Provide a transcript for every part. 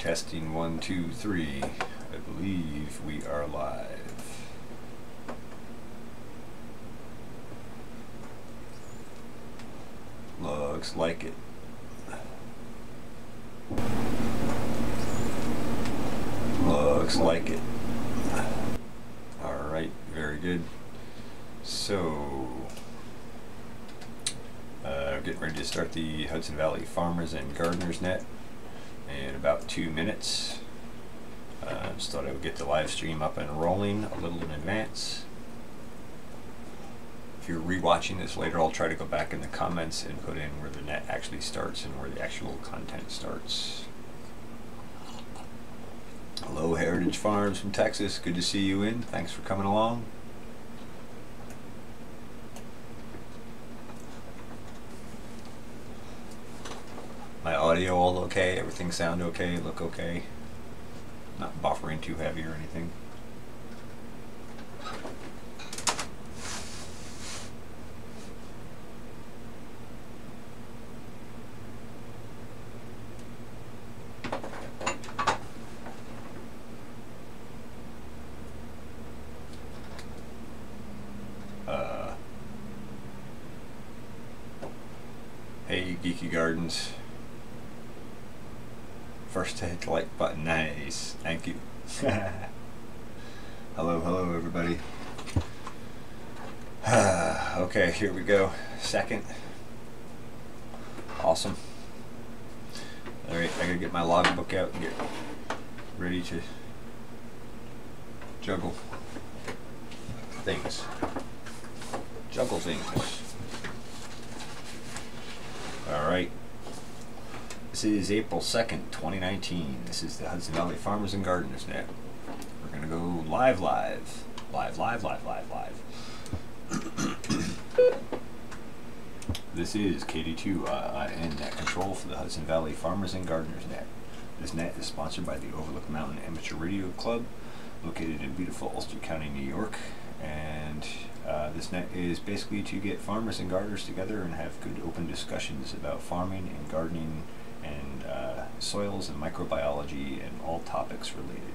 Testing 1, 2, 3. I believe we are live. Looks like it. Looks like it. Alright, very good. So, getting ready to start the Hudson Valley Farmers and Gardeners Net in about 2 minutes. Just thought I would get the live stream up and rolling a little in advance. If you're rewatching this later, I'll try to go back in the comments and put in where the net actually starts and where the actual content starts. Hello, Heritage Farms from Texas. Good to see you in. Thanks for coming along. My audio all okay? Everything sound okay? Look okay? Not buffering too heavy or anything. Hey, Geeky Gardens. First to hit the like button. Nice. Thank you. Hello, hello, everybody. Okay, here we go. Second. Awesome. Alright, I gotta get my logbook out and get ready to juggle things. Juggle things. Alright. This is April 2nd, 2019. This is the Hudson Valley Farmers and Gardeners Net. We're going to go live. This is KD2 net control for the Hudson Valley Farmers and Gardeners Net. This net is sponsored by the Overlook Mountain Amateur Radio Club, located in beautiful Ulster County, New York. And this net is basically to get farmers and gardeners together and have good open discussions about farming and gardening and soils and microbiology and all topics related.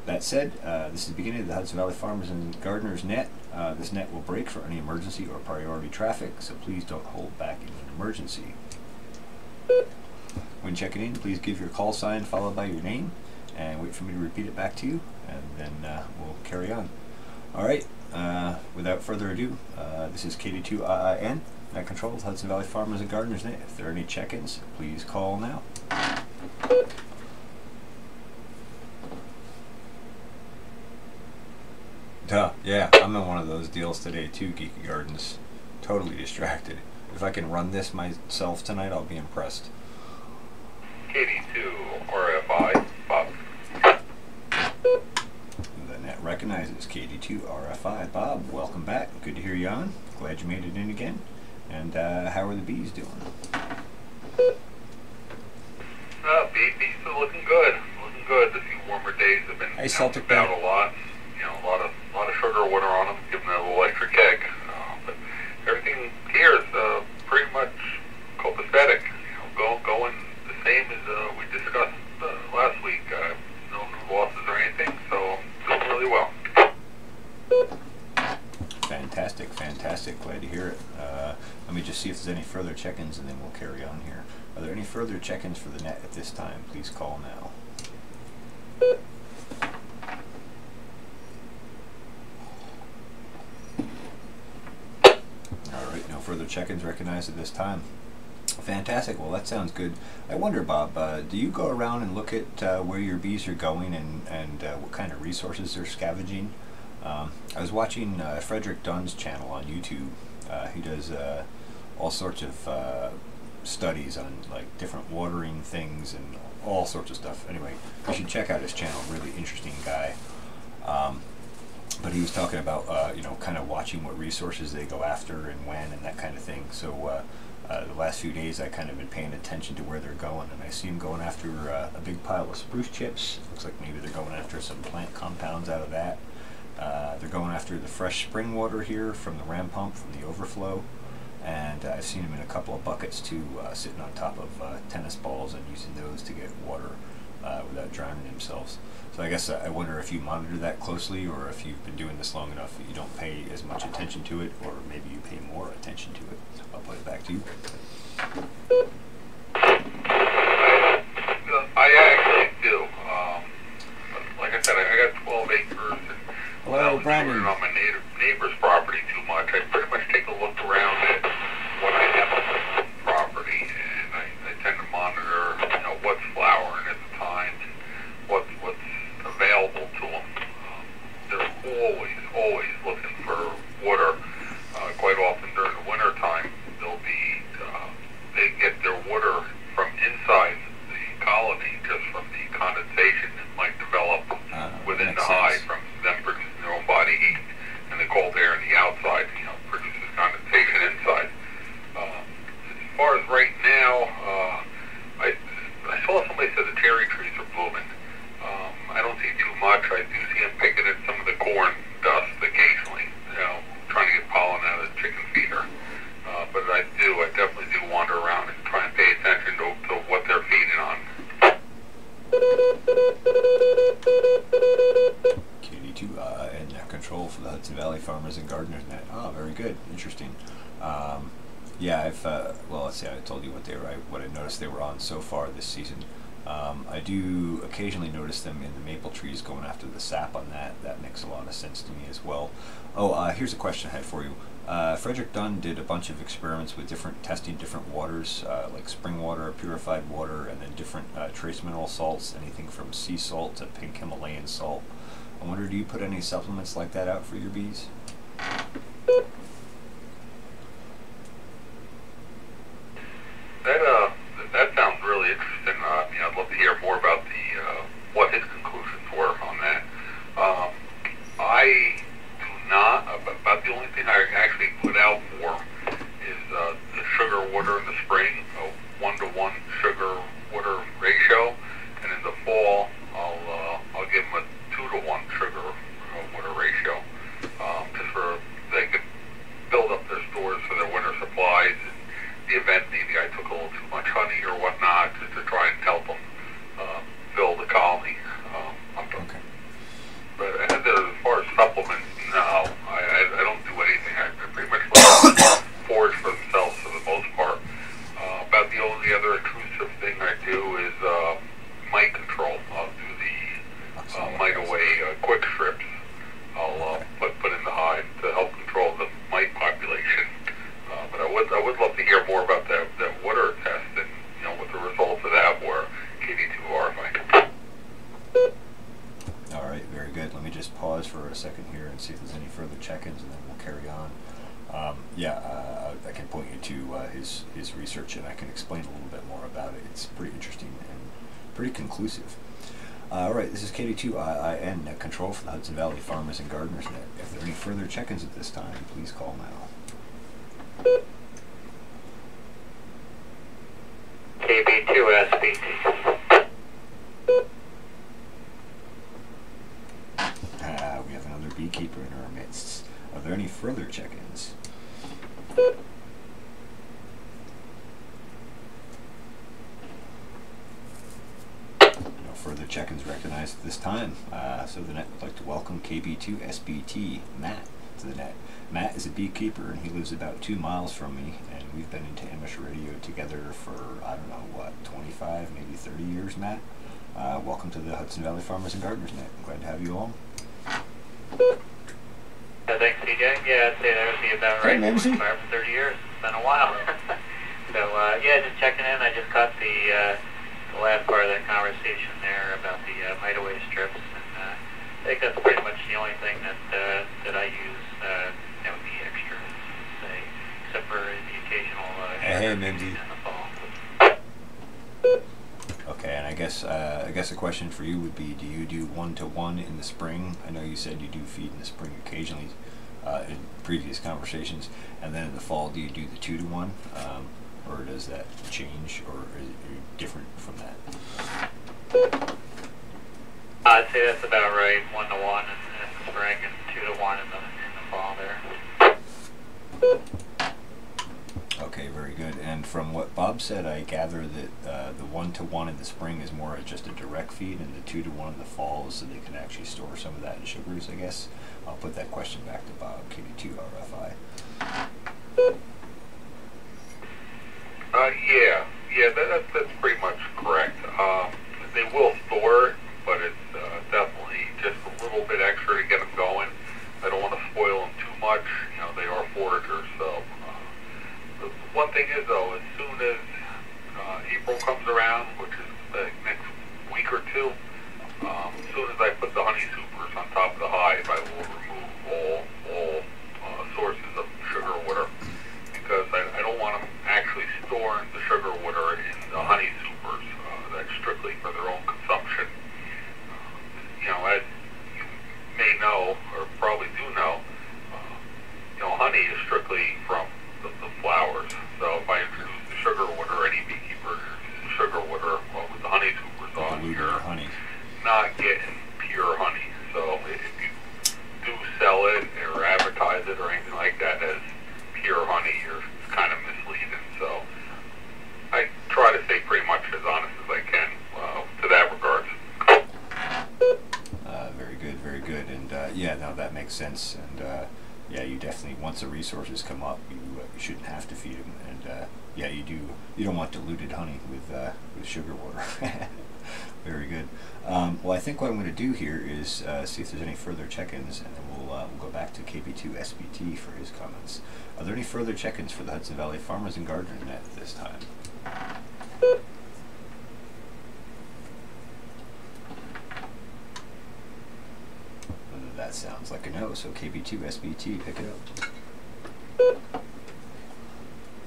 That said, this is the beginning of the Hudson Valley Farmers and Gardeners Net. This net will break for any emergency or priority traffic, so please don't hold back in an emergency. When checking in, please give your call sign followed by your name and wait for me to repeat it back to you, and then we'll carry on. Alright, without further ado, this is KD2 net control of Hudson Valley Farmers and Gardeners Net. If there are any check-ins, please call now. Yeah, I'm in one of those deals today too, Geeky Gardens. Totally distracted. If I can run this myself tonight, I'll be impressed. KD2 RFI, Bob. The net recognizes KD2 RFI. Bob, welcome back. Good to hear you on. Glad you made it in again. And how are the bees doing? Bees are looking good. Looking good. The few warmer days have been out a lot. You know, a lot of sugar water on them, giving them an electric egg. But everything here is pretty much copacetic. You know, going the same as we discussed last week. No new losses or anything, so doing really well. Fantastic, fantastic. Glad to hear it. Let me just see if there's any further check-ins and then we'll carry on here. Are there any further check-ins for the net at this time? Please call now. Alright, no further check-ins recognized at this time. Fantastic. Well, that sounds good. I wonder, Bob, do you go around and look at where your bees are going and what kind of resources they're scavenging? I was watching Frederick Dunn's channel on YouTube. He does all sorts of studies on like different watering things and all sorts of stuff. Anyway, you should check out his channel. Really interesting guy. But he was talking about you know, kind of watching what resources they go after and when and that kind of thing. So the last few days I kind of been paying attention to where they're going, and I see them going after a big pile of spruce chips. Looks like maybe they're going after some plant compounds out of that. They're going after the fresh spring water here from the ram pump from the overflow, and I've seen them in a couple of buckets too, sitting on top of tennis balls and using those to get water without drowning themselves. So I guess I wonder if you monitor that closely, or if you've been doing this long enough that you don't pay as much attention to it, or maybe you pay more attention to it. I'll put it back to you. I actually do. Like I said, I got 12 acres, and hello, Brandon. On my neighbor's property too much. I pretty much take a look around at what I have on my property, and I tend to monitor, what's flowering at the time and what's available to them. They're always looking for water. Quite often during the winter time, they get their water from inside the colony, just from the condensation that might develop within the hive from them producing their own body heat, and the cold air in the outside, produces condensation inside. As far as right now, I saw somebody said the cherry trees are blooming. I don't see too much. I do see them picking at some of the corn dust occasionally, trying to get pollen out of the chicken feeder. But I definitely do wander around and try and pay attention to what they're feeding on. KD2 and control for the Hudson Valley Farmers and Gardeners Net. Oh, very good. Interesting. Yeah, I've, well, let's see, I told you what I noticed they were on so far this season. I do occasionally notice them in the maple trees going after the sap on that. That makes a lot of sense to me as well. Oh, here's a question I had for you. Frederick Dunn did a bunch of experiments with testing different waters, like spring water, purified water, and then different trace mineral salts, anything from sea salt to pink Himalayan salt. I wonder, do you put any supplements like that out for your bees? That sounds really interesting. I'd love to hear more about what his conclusions were on that. I do not. About the only thing I actually put out for is the sugar water in the spring, a 1-to-1 sugar water ratio, and in the fall I'll give them a 2-to-1 sugar water ratio, just for they could build up their stores for their winter supplies. The event maybe I took a little too much honey or whatnot to try and help them fill the colony. Okay. But as far as supplements, no, I don't do anything. I pretty much let them forage for themselves for the most part. About the only other intrusive thing I do is mite control. I'll do the mite away quick strips. I'll put in the hive to help control the mite population. But I would love to hear more about that water test and what the results of that were. KD2R, if I could. All right, very good. Let me just pause for a second here and see if there's any further check-ins, and then we'll carry on. I can point you to his research, and I can explain a little bit more about it. It's pretty interesting and pretty conclusive. All right, this is KD2IN Control for the Hudson Valley Farmers and Gardeners Net. If there are any further check-ins at this time, please call now. KB2SBT. We have another beekeeper in our midst. Are there any further check-ins? No further check-ins recognized at this time. So the net would like to welcome KB2SBT Matt to the net. Matt is a beekeeper, and he lives about 2 miles from me, and we've been into amateur radio together for, I don't know, what, 25, maybe 30 years, Matt? Welcome to the Hudson Valley Farmers and Gardeners Net. I'm glad to have you all. Thanks, CJ. Yeah, I'd say that would be about right. Hey, 30 years. It's been a while. So, yeah, just checking in. I just caught the last part of that conversation there about the mite away strips, and I think that's pretty much the only thing that I use. That would be extra, say, except for the occasional hey, Mimsy. in the fall. Okay, and I guess a question for you would be: do you do 1-to-1 in the spring? I know you said you do feed in the spring occasionally in previous conversations, and then in the fall, do you do the 2-to-1, or does that change, or is it different from that? I'd say that's about right. 1-to-1 in the spring and 2-to-1 in the fall there. Okay, very good. And from what Bob said, I gather that the 1-to-1 in the spring is more just a direct feed, and the 2-to-1 in the fall is so they can actually store some of that in sugars, I guess. I'll put that question back to Bob, KD2RFI. That's pretty much correct. They will store it, but it's definitely just a little bit extra to get them going. I don't want to spoil them too much. You know, they are foragers, so. The one thing is, though, as soon as April comes around, which is the next week or two, as soon as I put the honey supers on top of the hive, I will remove all sources of sugar water, because I don't want them actually storing the sugar water in the honey supers. That's strictly for their own consumption. You know, as you may know, or probably do know, honey is strictly from the flowers. So if I introduce the sugar water, any beekeeper uses sugar water with the honey supers on, you're honey. Not getting pure honey. So if you do sell it or advertise it or anything like that as pure honey, you're kind of misleading. So I try to stay pretty much as honest as I can to that regard. Very good, very good. And yeah, no, that makes sense. And yeah, you definitely, once the resources come up, you shouldn't have to feed them. And yeah, you don't want diluted honey with sugar water. Very good. Well, I think what I'm going to do here is see if there's any further check-ins, and then we'll go back to KB2SBT for his comments. Are there any further check-ins for the Hudson Valley Farmers and Gardeners Net this time? That sounds like a no, so KB2SBT, pick it up.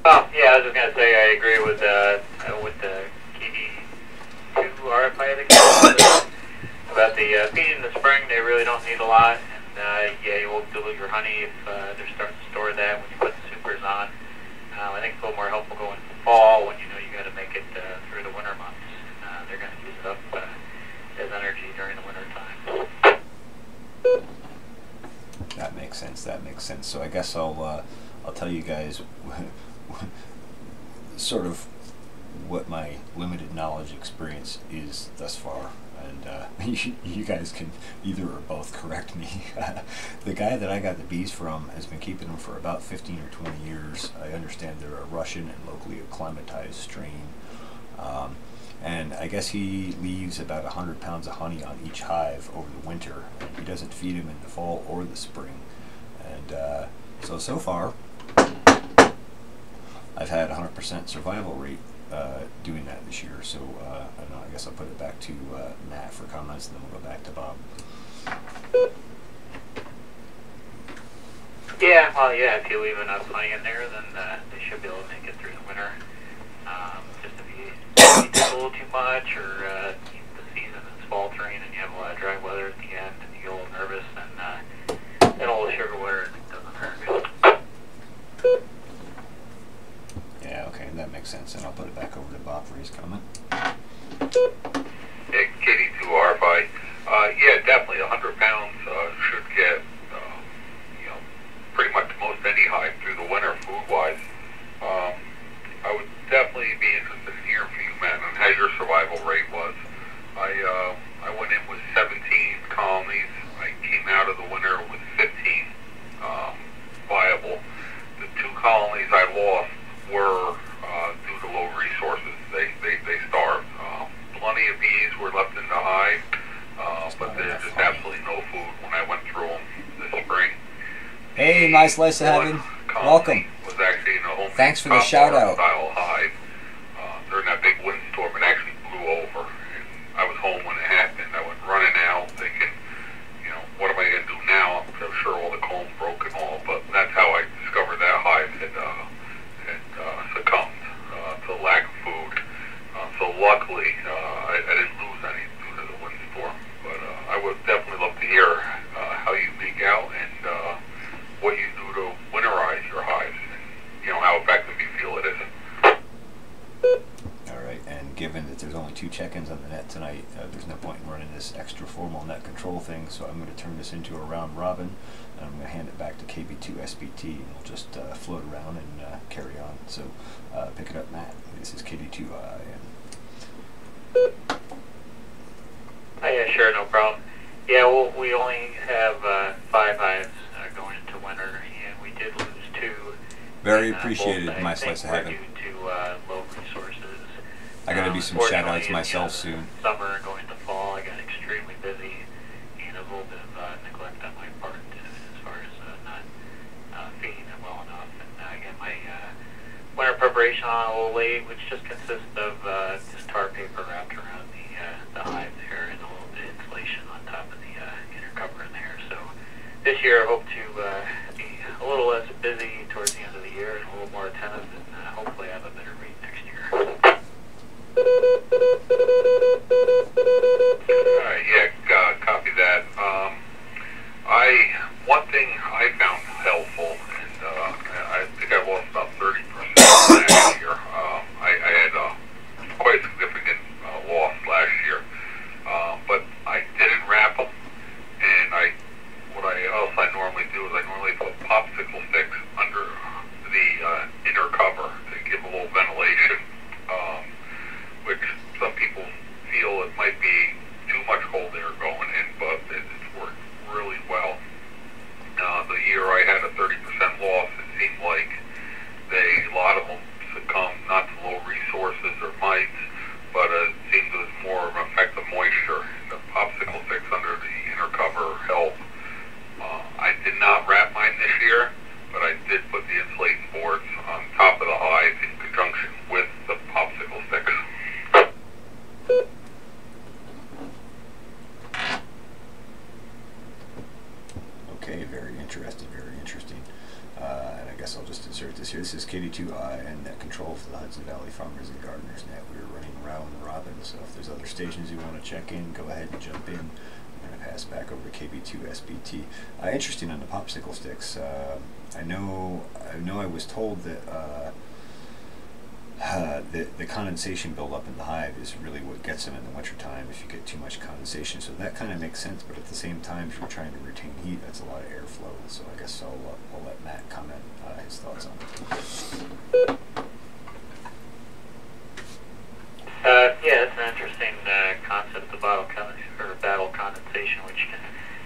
Oh, yeah, I was just going to say I agree with the KD2RFI, I think, about the feeding in the spring. They really don't need a lot, and yeah, you won't dilute your honey if they're starting to store that when you put the supers on. I think it's a little more helpful going into the fall when you know you got to make it through the winter months. They're going to use it up as energy during the winter time. That makes sense. That makes sense. So I guess I'll tell you guys sort of what my limited knowledge experience is thus far, and you guys can either or both correct me. The guy that I got the bees from has been keeping them for about 15 or 20 years. I understand they're a Russian and locally acclimatized strain. And I guess he leaves about 100 pounds of honey on each hive over the winter. And he doesn't feed them in the fall or the spring. And so far, I've had 100% survival rate doing that this year. So I don't know, I guess I'll put it back to Matt for comments, and then we'll go back to Bob. Yeah, well, yeah, if you leave enough honey in there, then they should be able to make it through the winter. Just if you do a little too much, or the season is faltering and you have a lot of dry weather at the end and you get a little nervous, then all the sugar water doesn't work. Yeah, okay, that makes sense, and I'll put it back over to Bob for his comment. Yeah, KD2RFI. Yeah, definitely 100 pounds should get pretty much most any hive through the winter food-wise. I would definitely be interested in hearing from you, Matt, on how your survival rate was. I went in with 17 colonies. I came out of the winter with 15 viable. The 2 colonies I lost were due to low resources. They starved. Plenty of bees were left in the hive, but there's just absolutely no food when I went through them this spring. Hey, nice slice of heaven. Welcome. Was actually in a home. Thanks for the shout out. Style hive. During that big windstorm, it actually blew over. And I was home when it happened. I went running out, thinking, what am I going to do now? I'm sure all the comb broke and all, but that's how I discovered that hive had succumbed to the lack of food. So luckily, I didn't lose any due to the windstorm. But I would definitely love to hear how you make out and what you do to winterize your hives, and how effective you feel it is. All right, and given that there's only 2 check-ins on the net tonight, there's no point in running this extra formal net control thing, so I'm going to turn this into a round robin, and I'm going to hand it back to KB2 SBT, and we'll just float around and carry on. So pick it up, Matt. This is KD2. Yeah, sure, no problem. Yeah, well, we only have 5 hives going into winter, and we did lose 2. Very appreciated, my slice of heaven. Due to low resources. I got to do some shout-outs myself soon. Summer going to fall, I got extremely busy, and a little bit of neglect on my part as far as not feeding them well enough. And I got my winter preparation on a little late, which just consists of just tar paper wrapped around the hive there and a little bit of insulation on top of the inner cover in there. So this year I hope to be a little less busy towards the end of the year and a little more attentive, and hopefully have a better rate next year. Yeah, copy that. One thing I found helpful, and I think I lost about 30% last year. I had quite significant loss last year, but I didn't wrap them, and what else I normally do is I normally put popsicle sticks under the inner cover to give a little ventilation, which some people feel it might be too much cold air going in, but it's worked really well. The year I had a 30% loss, it seemed like a lot of them succumbed not to low resources or mites, but it seemed it was more of an effect of moisture. The popsicle sticks under the inner cover help. I did not wrap mine this year, but I did put the insulating boards on top of the hive in conjunction with the popsicle sticks. Okay, very interesting, very interesting. And I guess I'll just insert this here. This is KD2I and net control for the Hudson Valley Farmers and Gardeners Net. We were running round robin, so if there's other stations you want to check in, go ahead and jump in. I'm going to pass back over to KB2 SBT. Interesting on the popsicle sticks. I know I was told that the condensation buildup in the hive is really what gets them in the wintertime if you get too much condensation. So that kind of makes sense, but at the same time, if you're trying to retain heat, that's a lot of airflow. So I guess I'll let Matt comment his thoughts on it. Yeah, it's an interesting concept, the battle condensation, which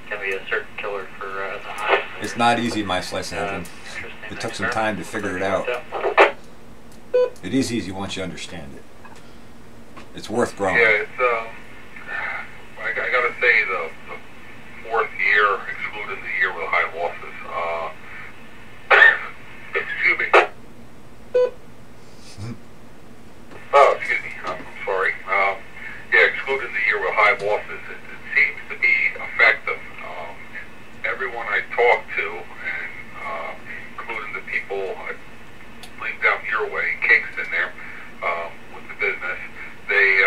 can be a certain killer for the hive. It's not easy, my slice of heaven. It took some time to figure it out. It is easy once you understand it. It's worth growing. Yeah, it's I gotta say the 4th year, excluding the year with high losses, excuse me. Oh, excuse me. I'm sorry. Yeah, excluding the year with high losses, it seems to be effective. Everyone I talk to, and including the people I believe down your way, Kingston there, with the business, they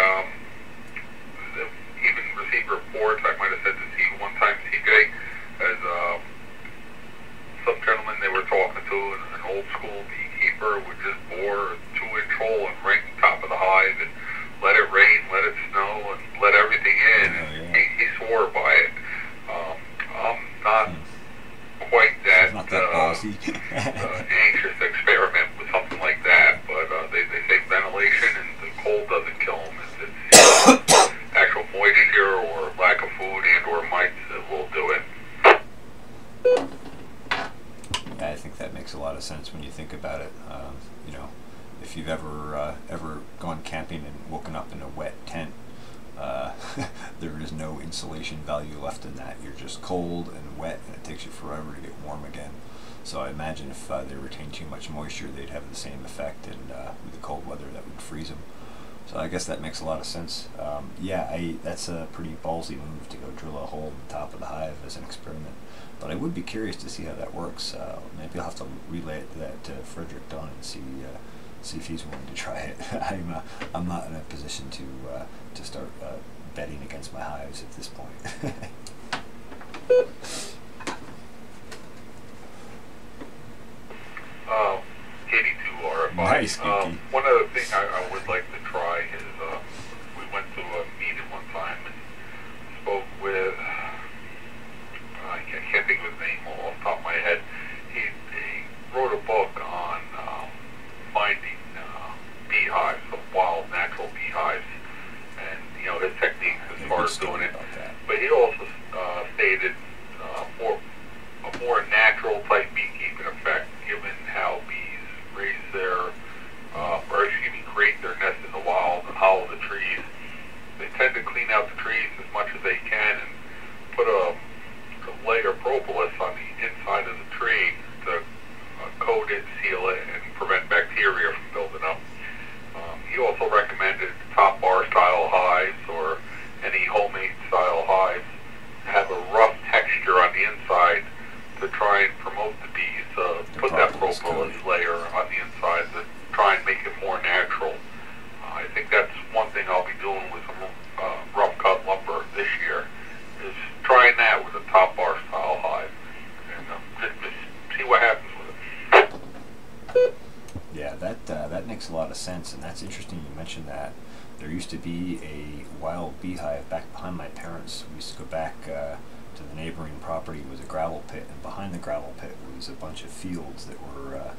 even received reports. I might have said this to you one time, CJ, as some gentleman they were talking to, an old school beekeeper, would just bore a 2-inch hole and right on top of the hive and let it rain, let it snow, and let everything in. And he swore by it. I'm not quite that, ballsy. anxious to experiment with something like that, but they say ventilation and the cold doesn't kill them. It's actual moisture or lack of food and or mites that will do it. Yeah, I think that makes a lot of sense when you think about it. You know, if you've ever gone camping and woken up in a wet tent, there is no insulation value left in that. You're just cold and wet, and it takes you forever to get warm again. So I imagine if they retain too much moisture, they'd have the same effect, and with the cold weather, that would freeze them. So I guess that makes a lot of sense. Yeah, that's a pretty ballsy move to go drill a hole in the top of the hive as an experiment. But I would be curious to see how that works. Maybe I'll have to relay that to Frederick Dunn and see if he's willing to try it. I'm not in a position to start betting against my hives at this point. KD2 RFI. Nice, Kiki. One other thing I would like to try is natural beehives, and his techniques as far as doing it. But he also stated a more natural type beekeeping effect, given how bees raise their, create their nest in the wild and hollow the trees. They tend to clean out the trees as much as they can and put a layer of propolis on the inside of the tree to coat it, seal it, and prevent bacteria from building up. He also recommended top bar style hives or any homemade style hives have a rough texture on the inside to try and promote the bees. Put that propolis layer on the inside to try and make it more natural. I think that's one thing I'll be doing with some rough cut lumber this year, is trying that with a top bar style hive, and just see what happens with it. Yeah, that makes a lot of sense, and that's interesting you mentioned that. There used to be a wild beehive back behind my parents. We used to go back to the neighboring property. It was a gravel pit, and behind the gravel pit was a bunch of fields that were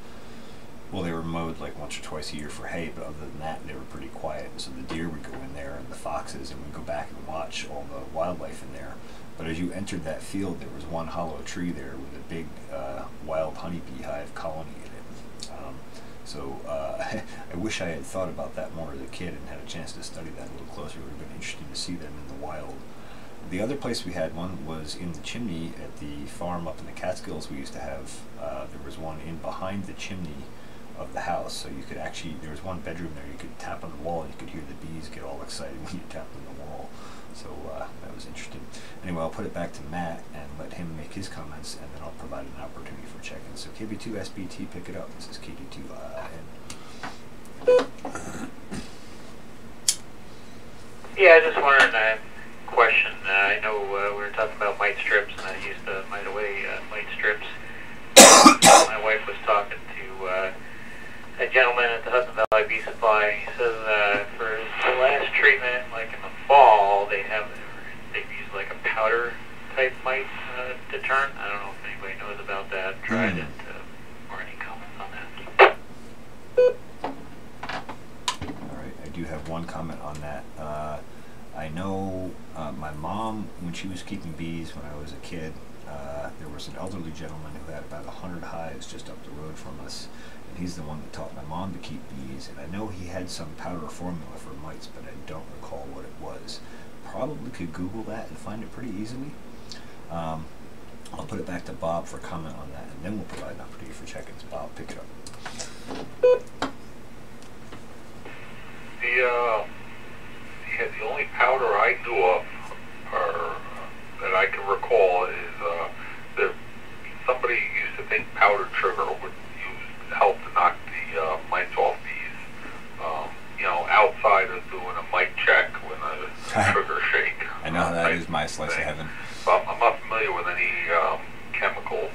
they were mowed like once or twice a year for hay, but other than that, they were pretty quiet. And so the deer would go in there, and the foxes, and we'd go back and watch all the wildlife in there. But as you entered that field, there was one hollow tree there with a big wild honey beehive colony in it. I wish I had thought about that more as a kid and had a chance to study that a little closer. It would have been interesting to see them in the wild. The other place we had one was in the chimney at the farm up in the Catskills. We used to have, there was one in behind the chimney of the house, so you could actually, there was one bedroom there, you could tap on the wall and you could hear the bees get all excited when you tapped on the wall. So that was interesting. Anyway, I'll put it back to Matt and let him make his comments, and then I'll provide an opportunity for check-in. So KB2SBT, pick it up. This is KD2 Yeah, I just wanted a question. I know we were talking about mite strips, and I used to mite away mite strips. My wife was talking to a gentleman at the Hudson Valley Bee Supply. He says for the last treatment, like in the fall, they've used like a powder type mite deterrent. I don't know if anybody knows about that, tried it, or any comments on that. All right, I do have one comment on that. I know my mom, when she was keeping bees when I was a kid, there was an elderly gentleman who had about 100 hives just up the road from us, and he's the one that taught my mom to keep bees. And I know he had some powder formula for mites, but I don't recall what it was. Probably could Google that and find it pretty easily. I'll put it back to Bob for comment on that, and then we'll provide an opportunity for check-ins. Bob, pick it up. The only powder I knew of, or that I can recall, is that somebody used to think powdered sugar would help to knock the mites off bees. Outside of doing a mite check with a sugar shake. I know that is my slice of heaven. But I'm not familiar with any chemical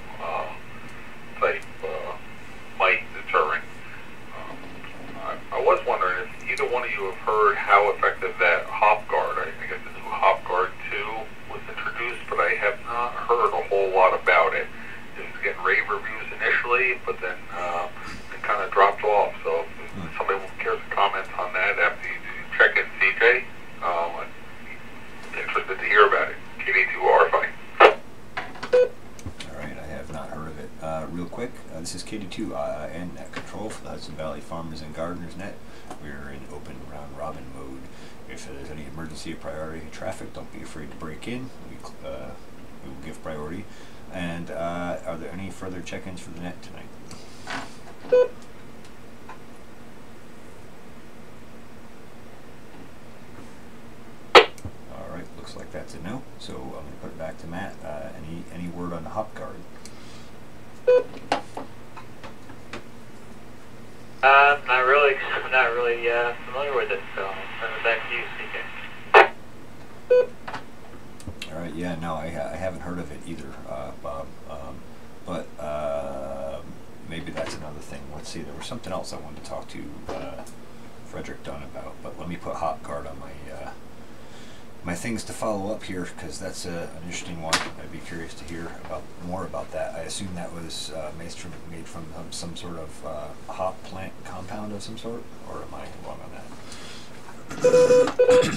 type mite deterrent. I was wondering if either one of you have heard how effective that Hop Guard, I guess the new Hop Guard 2 was introduced, but I have not heard a whole lot about it. It was getting rave reviews initially, but then it kind of dropped off. So if somebody cares to comment on that after you check in CJ, I'm interested to hear about it. KD2R5. Alright, I have not heard of it. Real quick, this is KD2 and Net Control for the Hudson Valley Farmers and Gardeners Net. We're in open round robin mode. If there's any emergency or priority traffic, don't be afraid to break in. We will give priority. And are there any further check-ins for the net tonight? Alright, looks like that's a no. So I'm going to put it back to Matt. Any word on the Hop Guard? Not really familiar with it, so I'll send it back to you, CJ. Alright, yeah, no, I haven't heard of it either, Bob. But maybe that's another thing. Let's see, there was something else I wanted to talk to Frederick Dunn about, but let me put Hop Guard on my things to follow up here, because that's an interesting one. I'd be curious to hear more about that. I assume that was made from some sort of hop plant compound of some sort, or am I wrong on that? KD2I.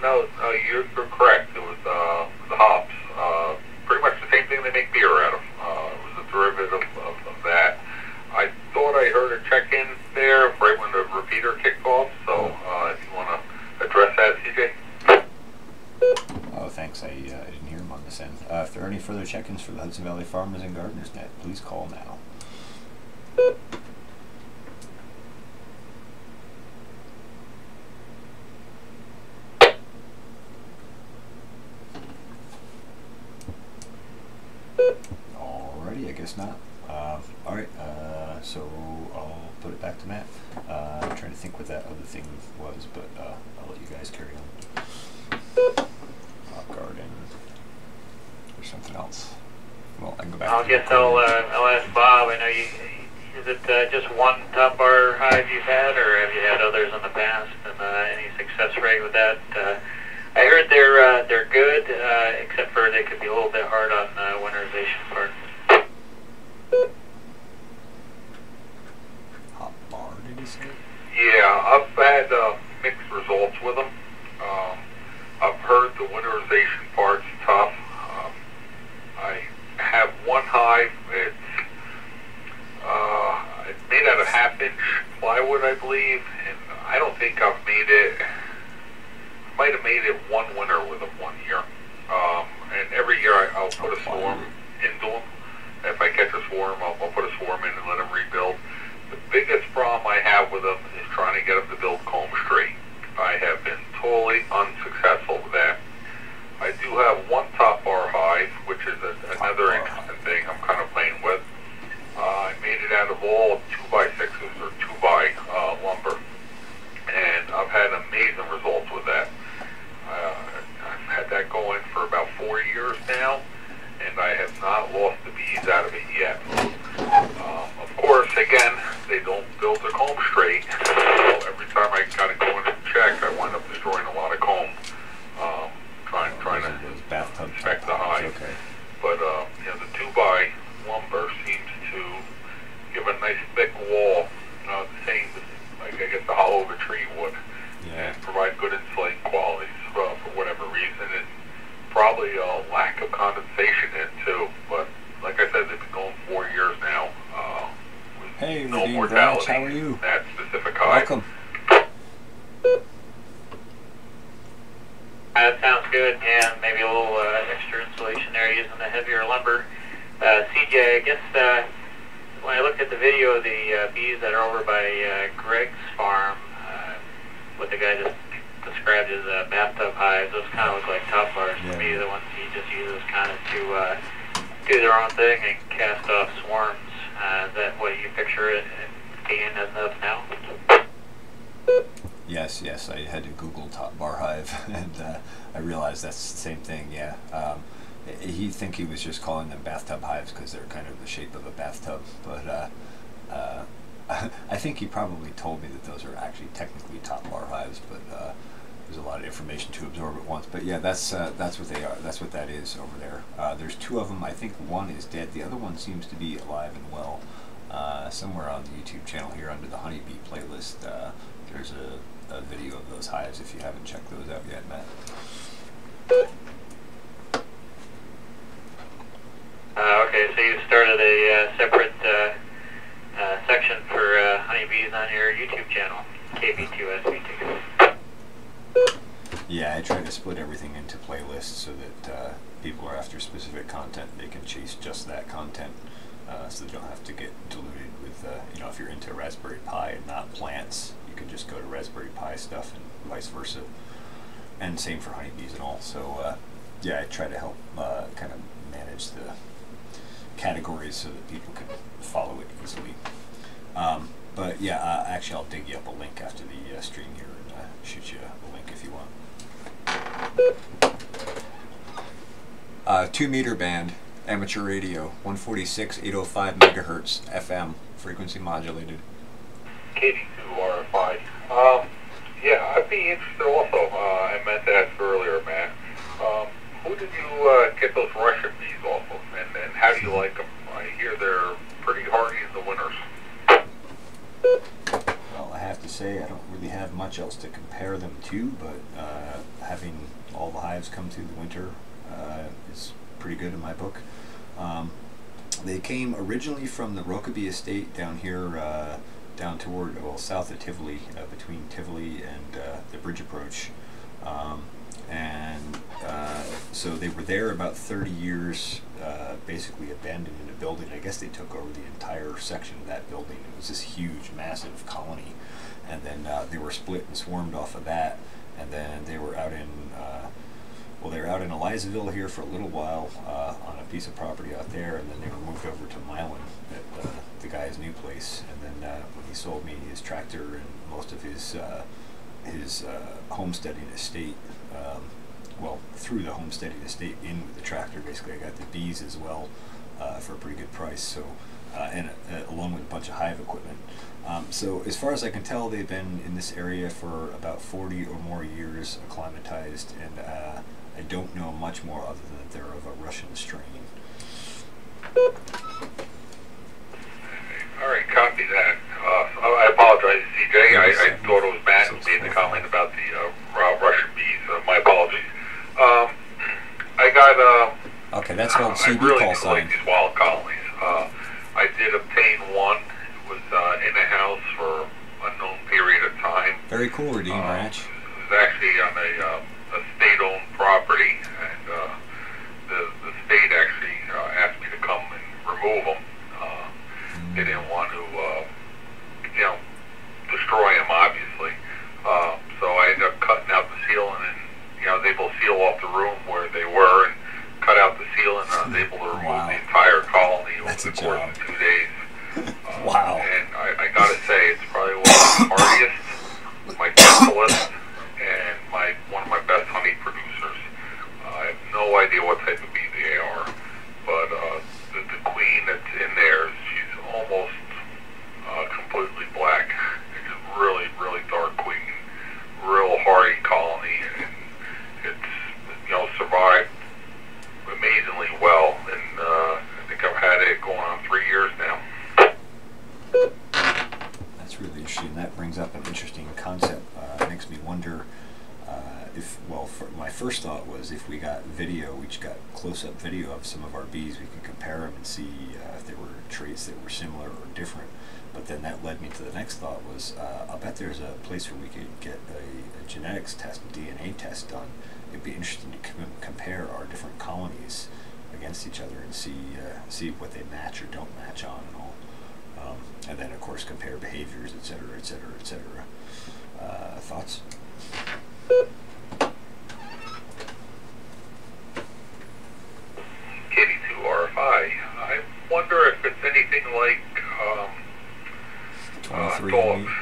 No, you're correct. It was the hops. Pretty much the same thing they make beer out of. It was a derivative of that. I thought I heard a check-in there right when the repeater kicked off, so if you want to address that, CJ. Oh, thanks. I didn't hear him on this end. If there are any further check-ins for the Hudson Valley Farmers and Gardeners Net, please call now. Alrighty, I guess not. Alright, so I'll put it back to Matt. I'm trying to think what that other thing was, but I'll let you guys carry on. Rock garden. Or something else. Well, I can go back. I guess I'll ask Bob. I know you. Is it just one top bar hive you've had, or have you had others in the past? And any success rate with that? I heard they're good, except for they could be a little bit hard on winterization part. Hot bar, did you say? Yeah, I've had mixed results with them. I've heard the winterization part's tough. I have one hive. It's made out of half-inch plywood, I believe, and I don't think I've made it. Might have made it one winter with them one year. And every year I'll put a swarm into them. If I catch a swarm, I'll put a swarm in and let them rebuild. The biggest problem I have with them is trying to get them to build comb straight. I have been totally unsuccessful with that. I do have one top bar hive, which is another interesting thing I'm kind of playing with. I made it out of all 2x6s or 2x lumber, and I've had amazing results with that. I've had that going for about 4 years now, and I have not lost the bees out of it yet. Of course, again, they don't build the comb straight, so every time I gotta go in and check, I wind up destroying a lot of comb, trying to inspect the hive. Okay. But you know, the 2x lumber seems to give a nice thick wall, the same as, like, I guess, the hollow of a tree would, and provide good insulating qualities for whatever reason, and probably a lack of condensation in it too. But like I said, they've been going 4 years now. Hey, no Redeemed mortality. Branch, how are you? That specific hive. Welcome. That sounds good. Yeah, maybe a little extra insulation there using the heavier lumber. CJ, I guess when I looked at the video of the bees that are over by Greg's farm, what the guy just described as bathtub hives, those kind of look like top bars to me. The ones he just uses kind of to do their own thing and cast off swarms. Is that what you picture it being as of now? Yes, I had to Google top bar hive, and I realized that's the same thing. Yeah, he'd think he was just calling them bathtub hives because they're kind of the shape of a bathtub, but I think he probably told me that those are actually technically top bar hives, but there's a lot of information to absorb at once. But yeah, that's what they are. That's what that is over there. There's two of them. I think one is dead. The other one seems to be alive and well. Somewhere on the YouTube channel here under the honeybee playlist, there's a video of those hives if you haven't checked those out yet, Matt. Okay, so you started a separate section for honeybees on your YouTube channel, KB2SB2. Yeah, I try to split everything into playlists so that people are after specific content, they can chase just that content, so they don't have to get diluted with, if you're into Raspberry Pi and not plants, you can just go to Raspberry Pi stuff and vice versa. And same for honeybees and all. So, yeah, I try to help kind of manage the categories so that people can follow it easily. But yeah, actually I'll dig you up a link after the stream here and shoot you a link if you want. 2 meter band, amateur radio, 146, 805 megahertz FM, frequency modulated. KD2 RFI. Yeah, I'd be interested also, I meant to ask earlier, Matt, who did you get those Russian bees off of, and how do you like them? I I hear they're pretty hardy in the winters. Well, I have to say I don't really have much else to compare them to, but having all the hives come through the winter is pretty good in my book. They came originally from the Rokeby estate down here, down toward, well, south of Tivoli, between Tivoli and the bridge approach. So they were there about 30 years, basically abandoned in a building. I guess they took over the entire section of that building. It was this huge, massive colony. And then they were split and swarmed off of that. And then they were out in, they were out in Elizaville here for a little while on a piece of property out there. And then they were moved over to Milan at the guy's new place. And then when he sold me his tractor and most of his homesteading estate, well, through the homesteading estate in with the tractor, basically I got the bees as well for a pretty good price. So, and along with a bunch of hive equipment. So as far as I can tell, they've been in this area for about 40 or more years, acclimatized, and I don't know much more other than that they're of a Russian strain. All right, copy that. I apologize, CJ. I thought it was Matt who made the comment about the Russian bees. My apologies. I got okay, that's called CB really call sign. like these wild colonies. I did obtain one. It was in a house for unknown period of time. Very cool, Redeem Ranch. It was actually on a state-owned property, and the state actually asked me to come and remove them. They didn't want to, destroy them, obviously. So I ended up cutting out the ceiling, and I was able to seal off the room where they were, and cut out the ceiling, and I was able to remove the entire colony over the course of 2 days. Wow. And I gotta say, it's probably one of the hardiest, my gentlest, and one of my best honey producers. I have no idea what type of bee they are, but the queen that's in there, she's almost completely black. It's a really, really dark queen, real hardy colony, and it's survived amazingly well. And I think I've had it going on 3 years now. That's really interesting. That brings up an interesting concept. It makes me wonder my first thought was if we got video, we just got close-up video of some of our bees, we could compare them and see if there were traits that were similar or different. But then that led me to the next thought was, I'll bet there's a place where we could get a genetics test, a DNA test done. It'd be interesting to compare our different colonies against each other and see what they match or don't match on and all. And then, of course, compare behaviors, etc., etc., etc. Thoughts? Kitty2RFI. I wonder if it's anything like 23 dogs.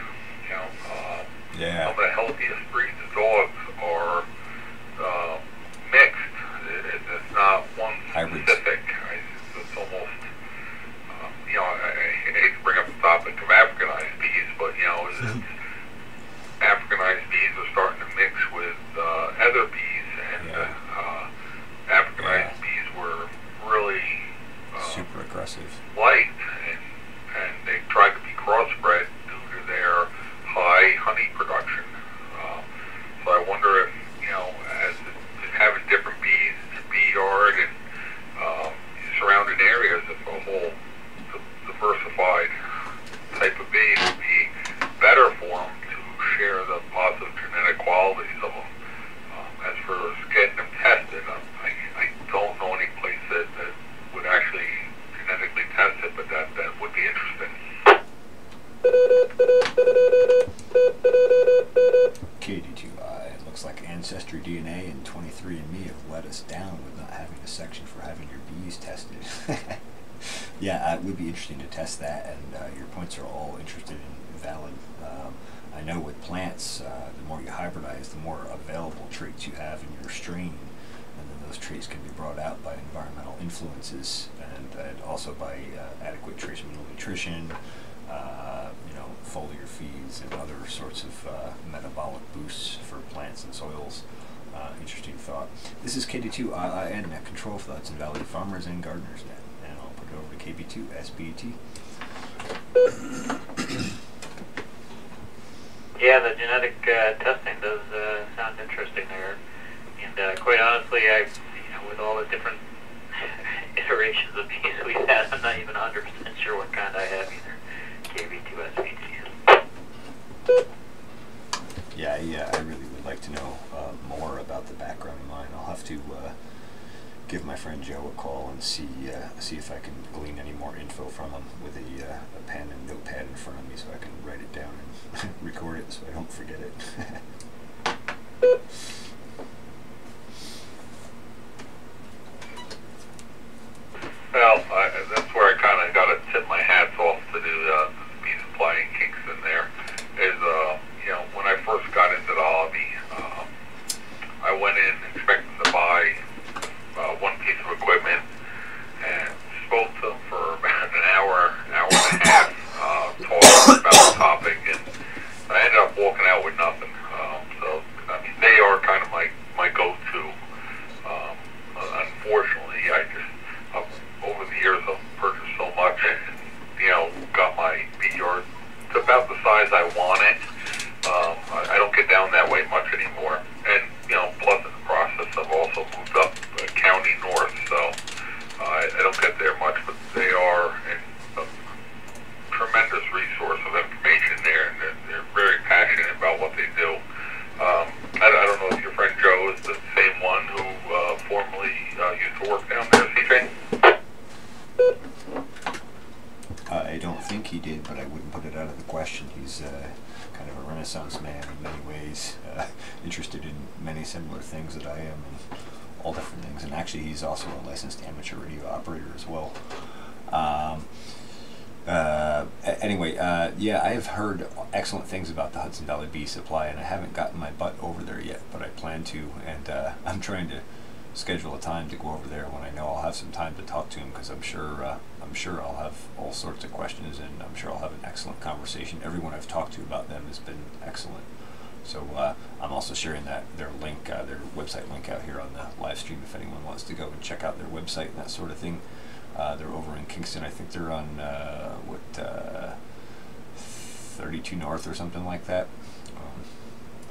Yeah. Some of the healthiest breeds of dogs are mixed. It's not one specific. It's almost, I hate to bring up the topic of Africanized bees, but Africanized bees are starting to mix with other bees, and Africanized bees were really super aggressive, liked, and they tried to be crossbred due to their high honey production. So I wonder if, as having different bees in your bee yard and surrounding areas, if a whole diversified type of bee would be better for them to share the positive genetic qualities of them. As for getting them tested, I don't know any place that would actually genetically test it, but that would be interesting. KD2I. It looks like Ancestry DNA and 23andMe have let us down with not having a section for having your bees tested. Yeah, it would be interesting to test that, and your points are all interested and valid. I know with plants, the more you hybridize, the more available traits you have in your strain, and then those traits can be brought out by environmental influences and also by adequate trace mineral nutrition, foliar feeds, and other sorts of metabolic boosts for plants and soils. Interesting thought. This is KD2II, Control Thoughts and Valley Farmers and Gardeners Net, and I'll put it over to KB2 SBT. Yeah, the genetic testing does sound interesting there, and quite honestly, with all the different iterations of bees we've had, I'm not even 100% sure what kind I have either. KB2 SBT. Yeah, I really would like to know more about the background of mine. I'll have to give my friend Joe a call and see if I can glean any more info from him with a pen and notepad in front of me so I can write it down and record it so I don't forget it. Well, that's where I kind of got to tip my hats off to the bee supply in Kingston there. Is, when I first got into the hobby, I went in expecting to buy one piece of equipment and spoke to them for about an hour and a half, talking about the topic, and I ended up walking out with nothing. So, I mean, they are kind of my go-to. Unfortunately, over the years, I've purchased so much and, got my bee yard to about the size I want it. I don't get down that way much anymore. And, plus in the process, I've also moved up county north, so I don't get there much, but they are a tremendous resource of information there, and they're very passionate about what they do. I don't know if your friend Joe is the same one who formerly used to work down there, CJ? I don't think he did, but I wouldn't put it out of the question. He's kind of a Renaissance man in many ways, interested in many similar things that I am, and all different things. And actually, he's also a licensed amateur radio operator as well. Anyway, yeah, I have heard excellent things about the Hudson Valley Bee Supply, and I haven't gotten my butt over there yet, but I plan to, and I'm trying to schedule a time to go over there when I know I'll have some time to talk to him, because I'm sure I'll have all sorts of questions, and I'm sure I'll have an excellent conversation. Everyone I've talked to about them has been excellent. So I'm also sharing their link, their website link out here on the live stream if anyone wants to go and check out their website and that sort of thing. They're over in Kingston. I think they're on 32 North or something like that.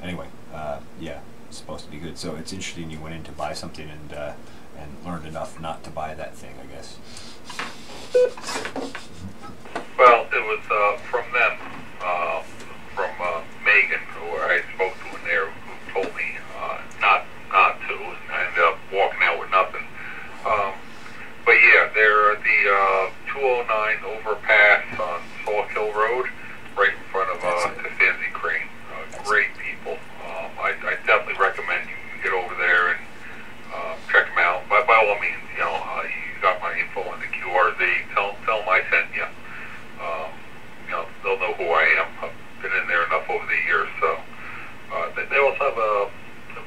Anyway, yeah, it's supposed to be good. So it's interesting you went in to buy something and learned enough not to buy that thing, I guess. Well, it was from them, from Megan, who I spoke to in there, who told me not to, and I ended up walking out with nothing. But yeah, they're at the 209 overpass on Sauk Hill Road, right in front of TFSN Crane. Great people. I definitely recommend you get over there and check them out. By all means, you got my info in the QRZ. Tell them I sent you. They'll know who I am. I've been in there enough over the years. So they also have a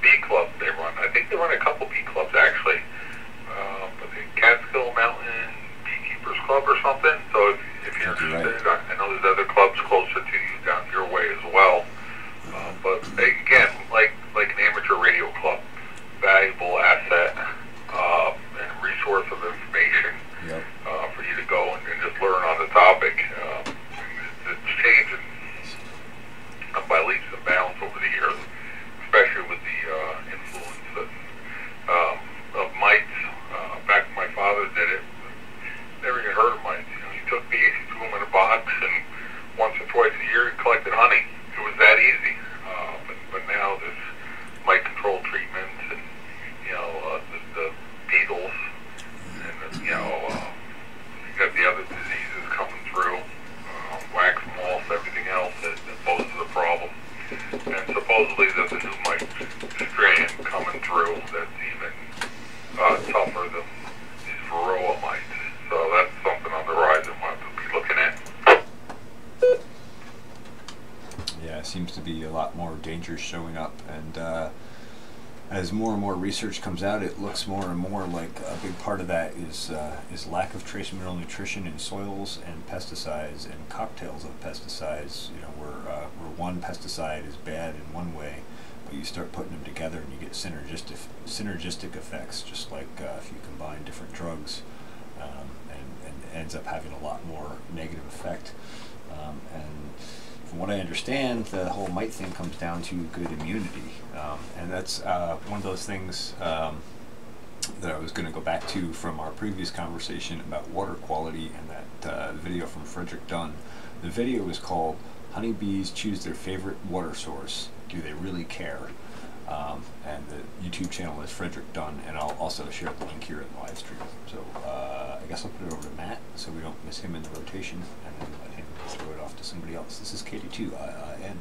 bee club they run. I think they run a couple bee clubs actually. But the Catskill Mountain Beekeepers Club or something. So if you're interested, right. I know there's other clubs closer to you down your way as well. But again, like an amateur radio club, valuable asset and resource of information. Yep. For you to go and just learn on the topic. It's changing by leaps and bounds over the years, especially with the influence of mites. Back when my father did it, never even heard of mites. He took bees, he threw them in a box, and once or twice a year he collected honey. It was that easy. But now there's mite control treatments and the beetles and you got the other diseases coming through, wax moth, everything else that poses a problem. And supposedly there's a new mite strain coming through that's even tougher than these varroa mites. So that's something on the horizon we'll have to be looking at. Yeah, it seems to be a lot more dangers showing up, and as more and more research comes out, it looks more and more like a big part of that is lack of trace mineral nutrition in soils and pesticides and cocktails of pesticides. Where one pesticide is bad in one way, but you start putting them together and you get synergistic effects, just like if you combine different drugs, ends up having a lot more negative effect. And from what I understand, the whole mite thing comes down to good immunity, and that's one of those things that I was going to go back to from our previous conversation about water quality and that video from Frederick Dunn. The video is called "Honeybees Choose Their Favorite Water Source. Do They Really Care?" And the YouTube channel is Frederick Dunn, and I'll also share the link here in the live stream. So I guess I'll put it over to Matt so we don't miss him in the rotation, and then let him throw it off to somebody else. This is KD2IIN.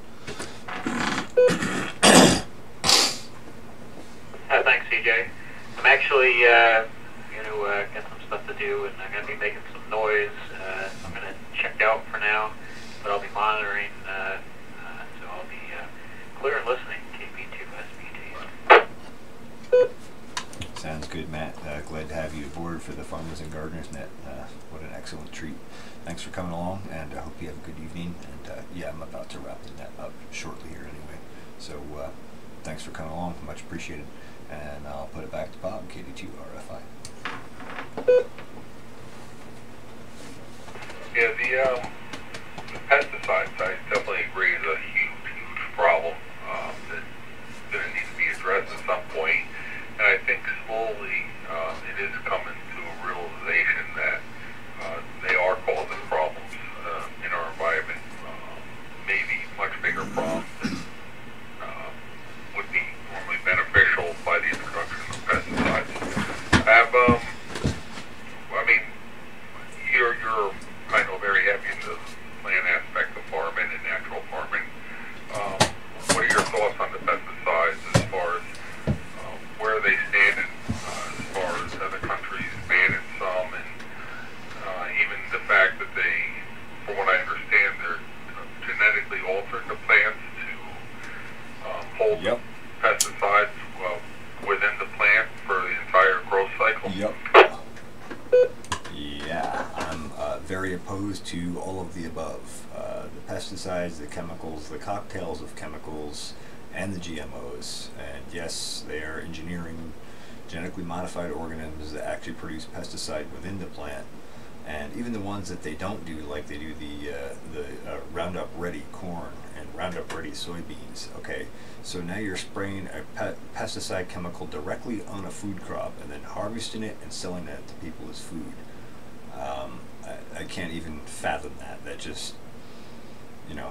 Thanks, CJ. I'm actually going to get some stuff to do, and I'm going to be making some noise. I'm going to check out for now, but I'll be monitoring, so I'll be clear and listening. Sounds good, Matt. Glad to have you aboard for the Farmers and Gardeners Net. What an excellent treat. Thanks for coming along, and I hope you have a good evening. And yeah, I'm about to wrap the net up shortly here anyway. So thanks for coming along. Much appreciated. And I'll put it back to Bob, KD2RFI. Yeah, the pesticides, I definitely agree, is a huge problem that's going to need to be addressed at some point. And I think slowly it is coming to a realization that they are causing problems in our environment, maybe much bigger problems than would be normally beneficial by the introduction of pesticides. I mean, you're I know very heavy in the plant aspect of farming and natural farming. What are your thoughts on the pesticides as far as where they stand as far as other countries banning some, and even the fact that they, from what I understand, they're genetically altering the plants to hold Yep. pesticides within the plant for the entire growth cycle? Yep. Yeah, I'm very opposed to all of the above. The pesticides, the chemicals, the cocktails of chemicals, and the GMOs. And yes, they are engineering genetically modified organisms that actually produce pesticide within the plant. And even the ones that they don't do, like they do the Roundup Ready corn and Roundup Ready soybeans. Okay, so now you're spraying a pesticide chemical directly on a food crop and then harvesting it and selling that to people as food. I can't even fathom that. That just, you know,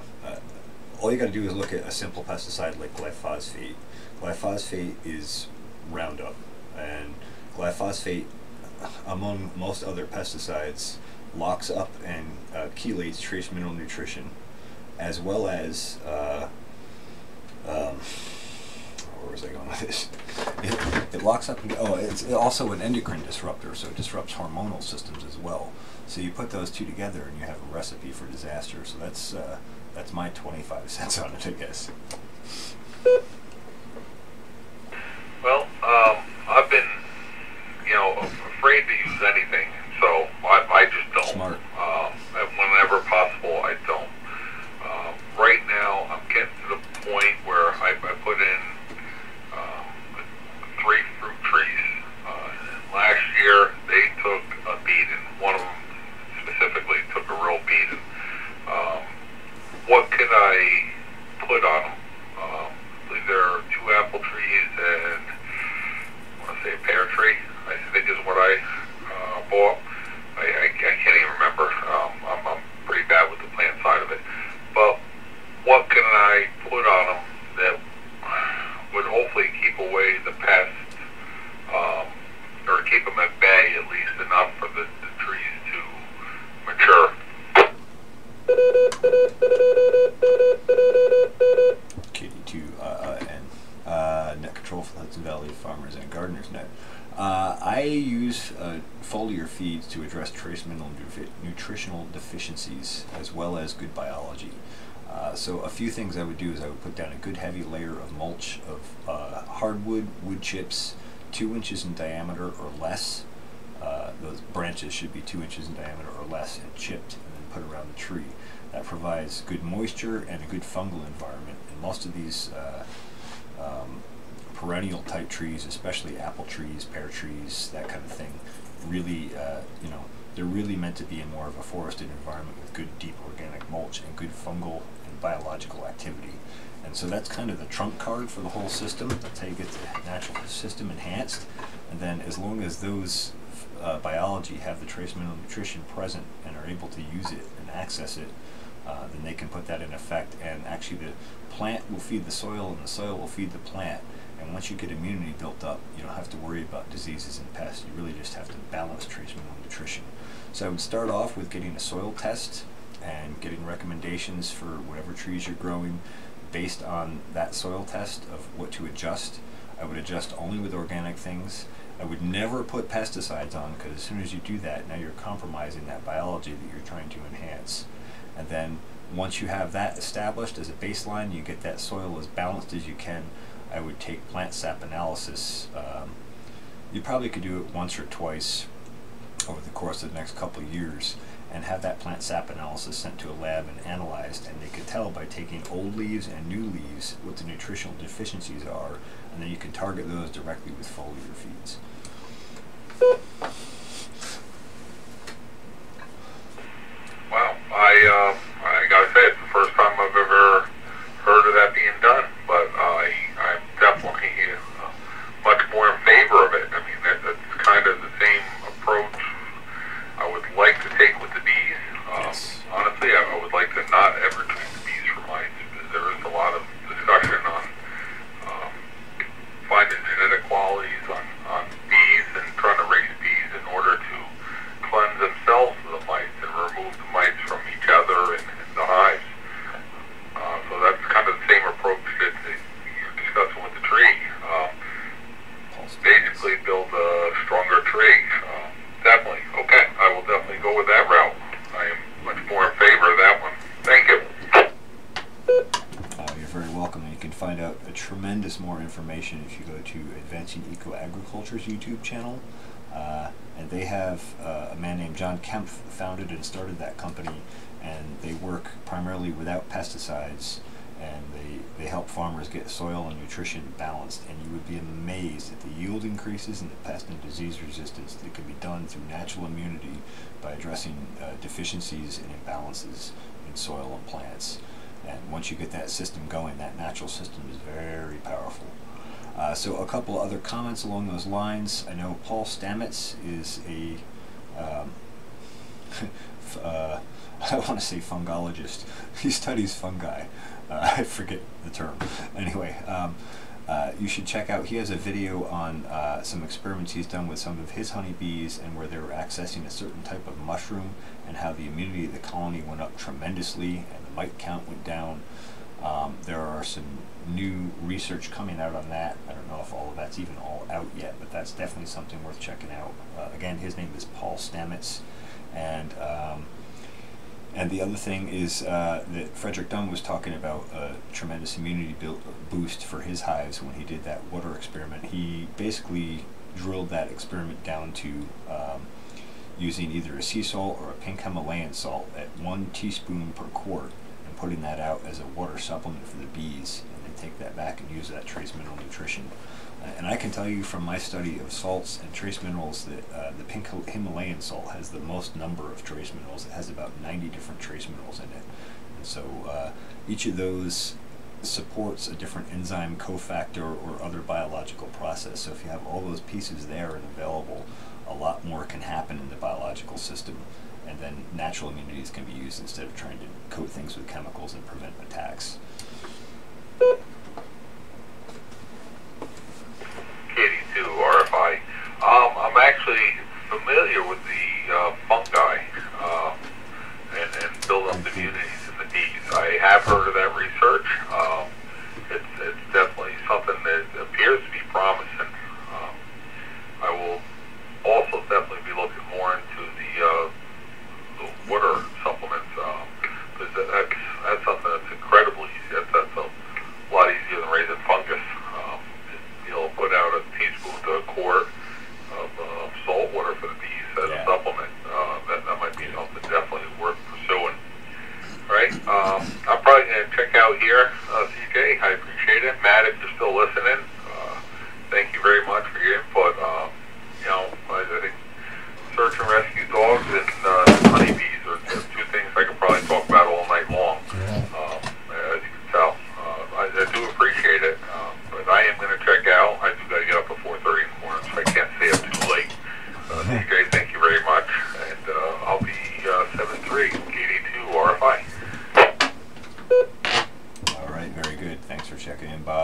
all you got to do is look at a simple pesticide like glyphosate. Glyphosate is Roundup, and glyphosate, among most other pesticides, locks up and chelates trace mineral nutrition, as well as where was I going with this? It locks up and it's also an endocrine disruptor, so it disrupts hormonal systems as well. So you put those two together and you have a recipe for disaster. So that's my 25 cents on it, I guess. Well, I've been, afraid to use anything, so I just don't. Smart. Whenever possible, I don't. Right now, I'm getting to the point where I put in 3 fruit trees. Last year, they took a beating. One of them specifically took a real beating. What can I put on them? There are 2 apple trees and I want to say a pear tree, I think is what I bought. I can't even remember. I'm pretty bad with the plant side of it. But what can I put on them that would hopefully keep away the pests, or keep them at bay at least enough for the trees to mature? KD2 Net Control for the Hudson Valley Farmers and Gardeners Net. I use foliar feeds to address trace mineral nutritional deficiencies as well as good biology. So a few things I would do is I would put down a good heavy layer of mulch of hardwood, wood chips, 2 inches in diameter or less. Those branches should be 2 inches in diameter or less and chipped, and then put around the tree. That provides good moisture and a good fungal environment. And most of these perennial type trees, especially apple trees, pear trees, that kind of thing, really they're really meant to be in more of a forested environment with good deep organic mulch and good fungal and biological activity. And so that's kind of the trump card for the whole system. That's how you get the natural system enhanced. And then as long as those biology have the trace mineral nutrition present and are able to use it and access it, then they can put that in effect, and actually the plant will feed the soil and the soil will feed the plant. And once you get immunity built up, you don't have to worry about diseases and pests. You really just have to balance trace mineral nutrition. So I would start off with getting a soil test and getting recommendations for whatever trees you're growing based on that soil test of what to adjust. I would adjust only with organic things. I would never put pesticides on, because as soon as you do that, now you're compromising that biology that you're trying to enhance. And then once you have that established as a baseline, you get that soil as balanced as you can, I would take plant sap analysis. You probably could do it once or twice over the course of the next couple of years, and have that plant sap analysis sent to a lab and analyzed, and they could tell by taking old leaves and new leaves what the nutritional deficiencies are, and then you can target those directly with foliar feeds. Wow, I gotta say, it's the first time I've ever heard of that being done, but I'm definitely much more in favor of it. I mean, that's kind of the same approach I would like to take with the bees. Yes. Honestly, I would like to not ever treat the bees for mites, because there is a lot of discussion on finding genetic qualities on bees and trying to raise bees in order to cleanse themselves of the mites and remove the mites from each other in the hives. So that's kind of the same approach that you're discussing with the tree. Basically build a stronger tree. Definitely. Okay, I will definitely go with that route. I am much more in favor of that one. Thank you. You're very welcome. You can find out a tremendous more information if you go to Advancing Eco Agriculture's YouTube channel. And they have a man named John Kempf founded and started that company, and they work primarily without pesticides, and they help farmers get soil and nutrition balanced, and you would be amazed at the yield increases and the pest and disease resistance that can be done through natural immunity by addressing deficiencies and imbalances in soil and plants. And once you get that system going, that natural system is very powerful. So a couple other comments along those lines. I know Paul Stamets is a I want to say fungologist. He studies fungi. I forget the term. Anyway, you should check out, he has a video on some experiments he's done with some of his honeybees, and where they were accessing a certain type of mushroom and how the immunity of the colony went up tremendously and the mite count went down. There are some new research coming out on that. I don't know if all of that's even all out yet, but that's definitely something worth checking out. Again, his name is Paul Stamets, and the other thing is that Frederick Dunn was talking about a tremendous immunity boost for his hives when he did that water experiment. He basically drilled that experiment down to using either a sea salt or a pink Himalayan salt at 1 teaspoon per quart, and putting that out as a water supplement for the bees, and then take that back and use that trace mineral nutrition. And I can tell you from my study of salts and trace minerals that the pink Himalayan salt has the most number of trace minerals. It has about 90 different trace minerals in it. And so each of those supports a different enzyme cofactor or other biological process. So if you have all those pieces there and available, a lot more can happen in the biological system. And then natural immunities can be used instead of trying to coat things with chemicals and prevent attacks. Katie too, RFI. I'm actually familiar with the fungi and build up immunities in the bees. I have heard of that research. It's definitely something that appears to be promising. I will also definitely be looking more into the water supplements, because that's something that's incredibly easy. That's a lot easier than raising fungus. You'll put out a teaspoon to a quart of salt water for the bees as a supplement. That might be something definitely worth pursuing. All right, I'm probably going to check out here, CJ. I appreciate it. Matt, if you're still listening, thank you very much for your input. You know, I think search and rescue dogs and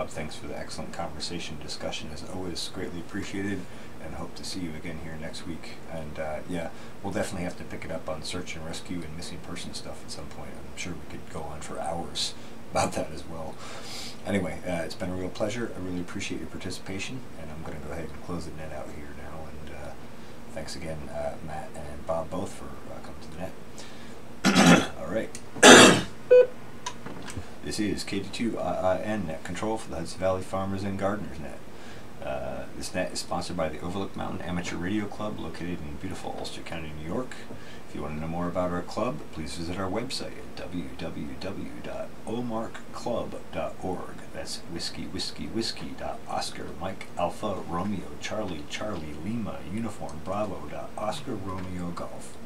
Bob. Thanks for the excellent conversation, discussion, as always, greatly appreciated, and hope to see you again here next week. And yeah, we'll definitely have to pick it up on search and rescue and missing person stuff at some point. I'm sure we could go on for hours about that as well. Anyway, it's been a real pleasure. I really appreciate your participation, and I'm going to go ahead and close the net out here now. And thanks again, Matt and Bob, both for coming to the net. All right. This is KD2IIN Net Control for the Hudson Valley Farmers and Gardeners Net. This net is sponsored by the Overlook Mountain Amateur Radio Club, located in beautiful Ulster County, New York. If you want to know more about our club, please visit our website at www.omarkclub.org. That's whiskey, whiskey, whiskey, Oscar, Mike, Alpha, Romeo, Charlie, Charlie, Lima, Uniform, Bravo, Oscar, Romeo, Golf.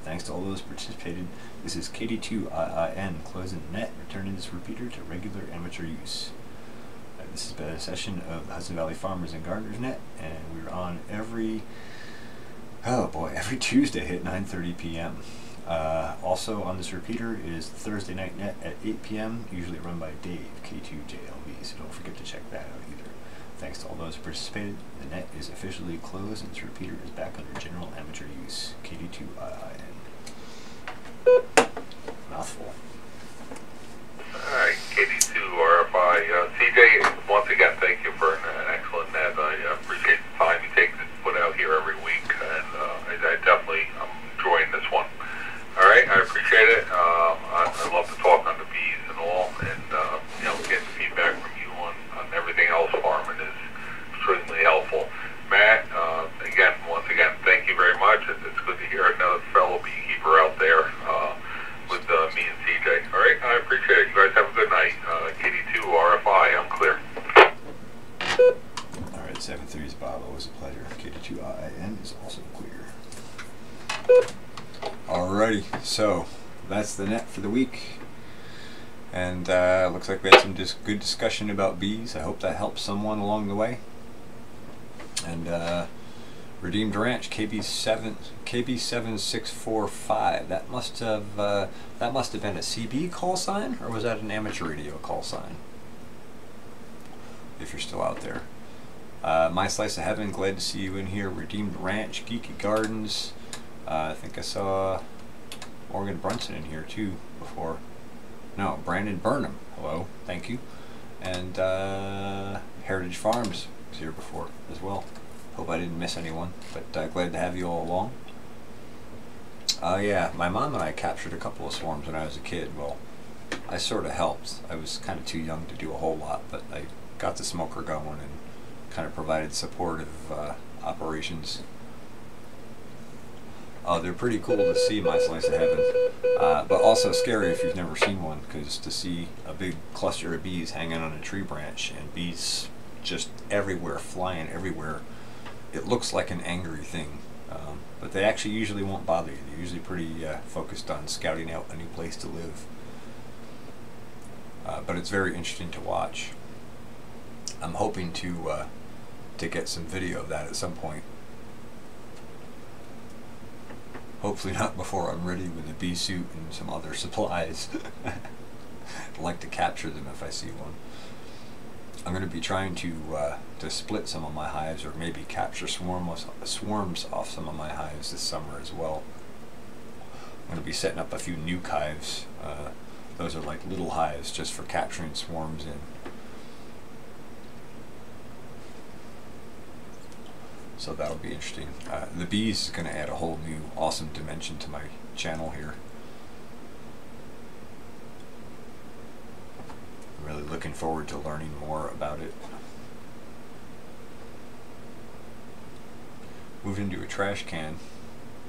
Thanks to all those participated. This is KD2IIN closing the net, returning this repeater to regular amateur use. This has been a session of the Hudson Valley Farmers and Gardeners Net, and we're on every Tuesday at 9:30 p.m. Also on this repeater is the Thursday night net at 8 p.m., usually run by Dave, K2JLV, so don't forget to check that out either. Thanks to all those who participated. The net is officially closed, and this repeater is back under general amateur use. KD2IIN. Mouthful. Alright, KD2RFI. CJ, once again, thank you for an excellent net. I appreciate the time you take to put out here every week, and I definitely am enjoying this one. Alright, I appreciate it. I love to talk on the bees and all, and getting feedback from you on everything else farming is extremely helpful. Matt, once again, thank you very much. It's good to hear another fellow beekeeper out there with me and CJ. All right, I appreciate it. You guys have a good night. KD2RFI, I'm clear. All right, 7-3 is Bob. Always a pleasure. KD2IIN is also clear. Alrighty, so that's the net for the week. And looks like we had some good discussion about bees. I hope that helps someone along the way. And Redeemed Ranch KB7645. That must have been a CB call sign, or was that an amateur radio call sign? If you're still out there. My Slice of Heaven, glad to see you in here. Redeemed Ranch, Geeky Gardens. I think I saw Morgan Brunson in here too before. No, Brandon Burnham. Hello, thank you. And Heritage Farms was here before as well. Hope I didn't miss anyone, but glad to have you all along. Yeah, my mom and I captured a couple of swarms when I was a kid. Well, I sort of helped. I was kind of too young to do a whole lot, but I got the smoker going and kind of provided supportive operations. They're pretty cool to see, My Slice of Heaven, but also scary if you've never seen one, because to see a big cluster of bees hanging on a tree branch and bees just everywhere, flying everywhere, it looks like an angry thing, but they actually usually won't bother you. They're usually pretty focused on scouting out a new place to live. But it's very interesting to watch. I'm hoping to get some video of that at some point. Hopefully not before I'm ready with a bee suit and some other supplies. I'd like to capture them if I see one. I'm going to be trying to split some of my hives, or maybe capture swarms off some of my hives this summer as well. I'm going to be setting up a few nuke hives. Those are like little hives just for capturing swarms in. So that'll be interesting. The bees is going to add a whole new awesome dimension to my channel here. I'm really looking forward to learning more about it. Moved into a trash can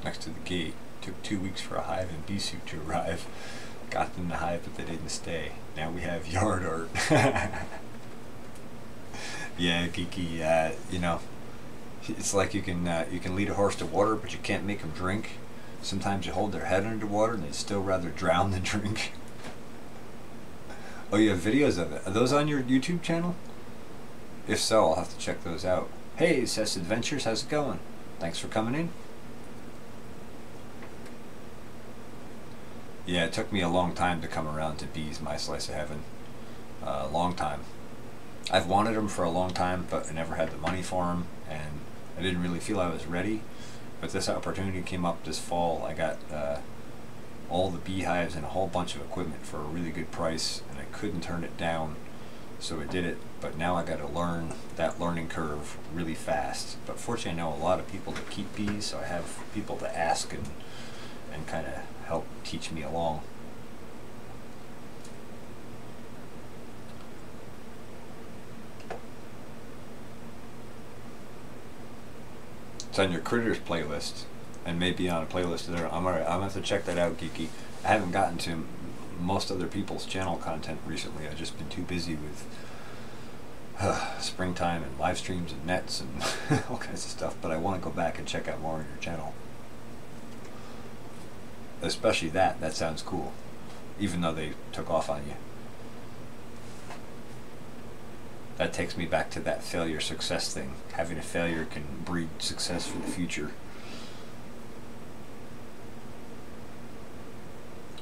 next to the gate. Took 2 weeks for a hive and bee suit to arrive. Got them the hive, but they didn't stay. Now we have yard art. Yeah, geeky. You know, it's like you can lead a horse to water, but you can't make them drink. Sometimes you hold their head under water, and they'd still rather drown than drink. Oh, you have videos of it. Are those on your YouTube channel? If so, I'll have to check those out. Hey, Seth's Adventures, how's it going? Thanks for coming in. Yeah, it took me a long time to come around to bees, My Slice of Heaven. Long time. I've wanted them for a long time, but I never had the money for them, and I didn't really feel I was ready. But this opportunity came up this fall. I got all the beehives and a whole bunch of equipment for a really good price, and I couldn't turn it down, so I did it. But now I got to learn that learning curve really fast. But fortunately, I know a lot of people that keep bees, so I have people to ask and kind of help teach me along. It's on your critters playlist, and maybe on a playlist there. I'm gonna have to check that out, Geeky. I haven't gotten to most other people's channel content recently. I've just been too busy with springtime and live streams and nets and all kinds of stuff. But I want to go back and check out more on your channel, especially that. That sounds cool, even though they took off on you. That takes me back to that failure success thing. Having a failure can breed success for the future.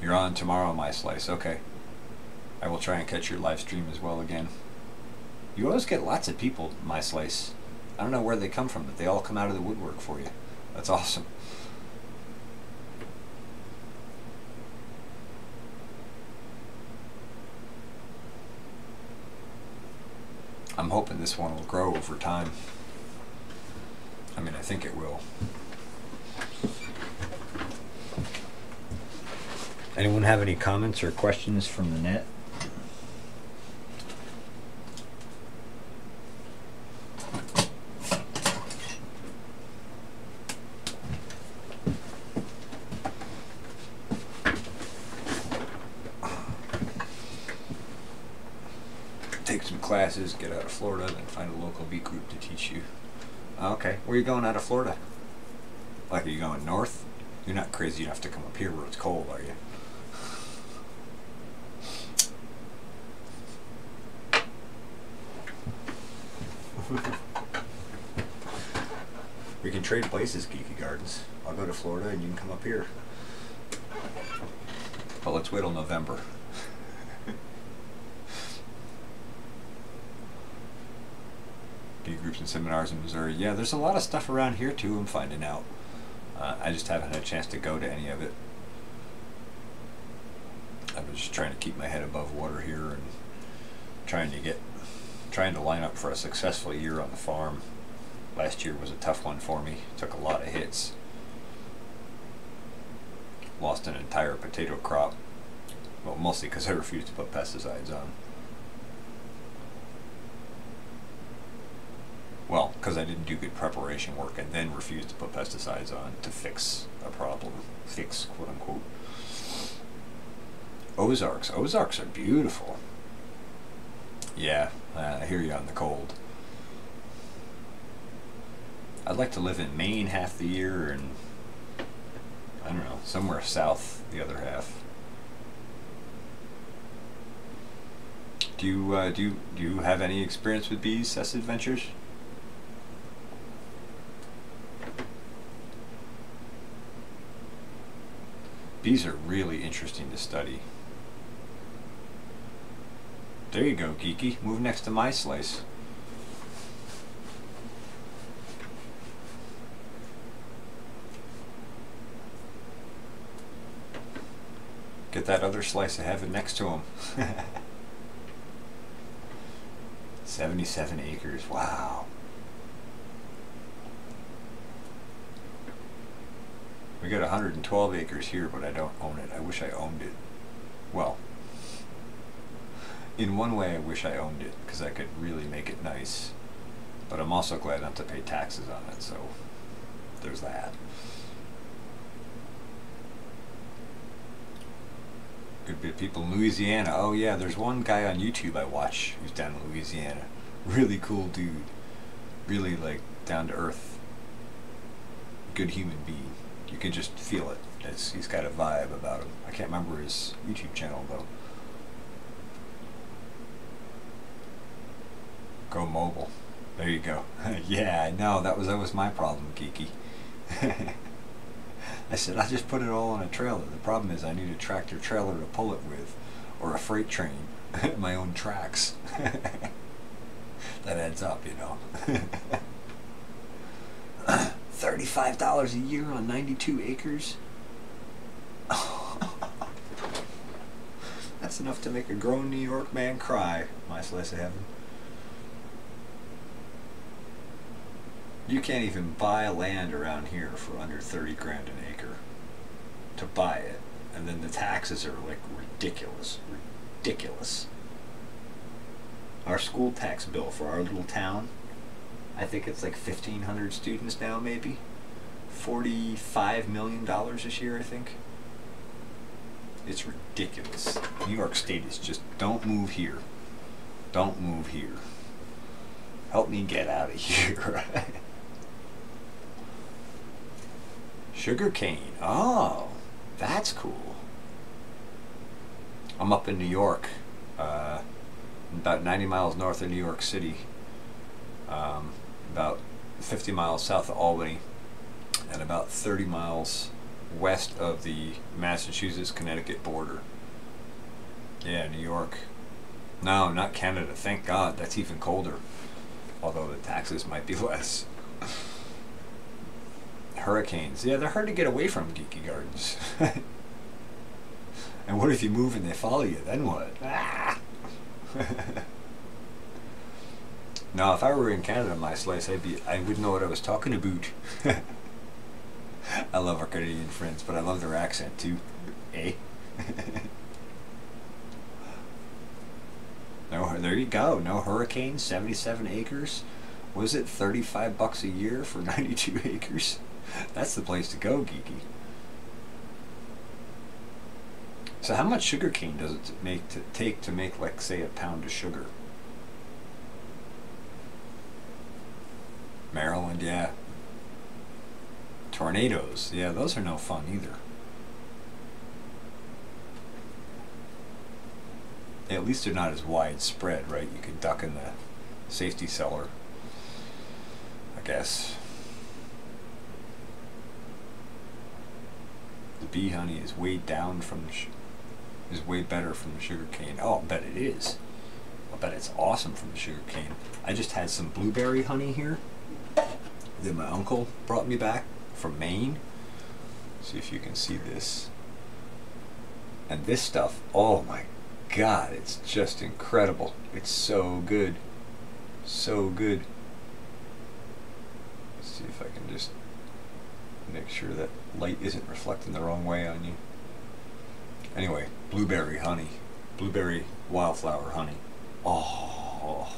You're on tomorrow, my slice. Okay. I will try and catch your live stream as well again. You always get lots of people, my slice. I don't know where they come from, but they all come out of the woodwork for you. That's awesome. I'm hoping this one will grow over time. I mean, I think it will. Anyone have any comments or questions from the net? Take some classes, get out of Florida, then find a local bee group to teach you. Okay, where are you going out of Florida? Like, are you going north? You're not crazy enough to come up here where it's cold, are you? We can trade places, Geeky Gardens. I'll go to Florida and you can come up here. But let's wait till November. Bee groups and seminars in Missouri. Yeah, there's a lot of stuff around here too, I'm finding out. I just haven't had a chance to go to any of it. I was just trying to keep my head above water here and trying to line up for a successful year on the farm. Last year was a tough one for me. Took a lot of hits. Lost an entire potato crop. Well, mostly because I refused to put pesticides on. Well, because I didn't do good preparation work and then refused to put pesticides on to fix a problem. Fix, quote unquote. Ozarks. Ozarks are beautiful. Yeah, I hear you on the cold. I'd like to live in Maine half the year and, I don't know, somewhere south the other half. Do you have any experience with bees, Cess Adventures? Bees are really interesting to study. There you go, Geeky. Move next to my slice. Get that other slice of heaven next to him. 77 acres. Wow. We got 112 acres here, but I don't own it. I wish I owned it. Well, in one way I wish I owned it, because I could really make it nice. But I'm also glad not to pay taxes on it, so there's that. Good bit of people in Louisiana. Oh yeah, there's one guy on YouTube I watch who's down in Louisiana. Really cool dude. Really, like, down to earth. Good human being. You can just feel it. He's got a vibe about him. I can't remember his YouTube channel though. Go mobile. There you go. Yeah, I know. That was my problem, Geeky. I said, I just put it all on a trailer. The problem is I need a tractor trailer to pull it with, or a freight train, my own tracks. That adds up, you know. $35 a year on 92 acres? That's enough to make a grown New York man cry, my slice of heaven. You can't even buy land around here for under 30 grand an acre to buy it. And then the taxes are like ridiculous. Ridiculous. Our school tax bill for our little town, I think it's like 1,500 students now, maybe. $45 million this year, I think. It's ridiculous. New York State is just, don't move here. Don't move here. Help me get out of here. Sugar cane. Oh, that's cool. I'm up in New York, about 90 miles north of New York City, about 50 miles south of Albany, and about 30 miles west of the Massachusetts-Connecticut border. Yeah, New York. No, not Canada. Thank God. That's even colder. Although the taxes might be less. Hurricanes. Yeah, they're hard to get away from, Geeky Gardens. And what if you move and they follow you? Then what? Ah! Now, if I were in Canada, my slice, I wouldn't know what I was talking about. I love our Canadian friends, but I love their accent too. Eh? No, there you go. No hurricanes. 77 acres. Was it $35 a year for 92 acres? That's the place to go, Geeky. So how much sugar cane does it take to make, like, say, a pound of sugar? Maryland, yeah. Tornadoes, yeah, those are no fun either. At least they're not as widespread, right? You can duck in the safety cellar, I guess. The bee honey is way down from the is way better from the sugar cane. Oh, I'll bet it is. I'll bet it's awesome from the sugar cane. I just had some blueberry honey here that my uncle brought me back from Maine. See if you can see this. And this stuff, oh my God, it's just incredible. It's so good. So good. Let's see if I can just make sure that light isn't reflecting the wrong way on you. Anyway, blueberry honey. Blueberry wildflower honey. Oh,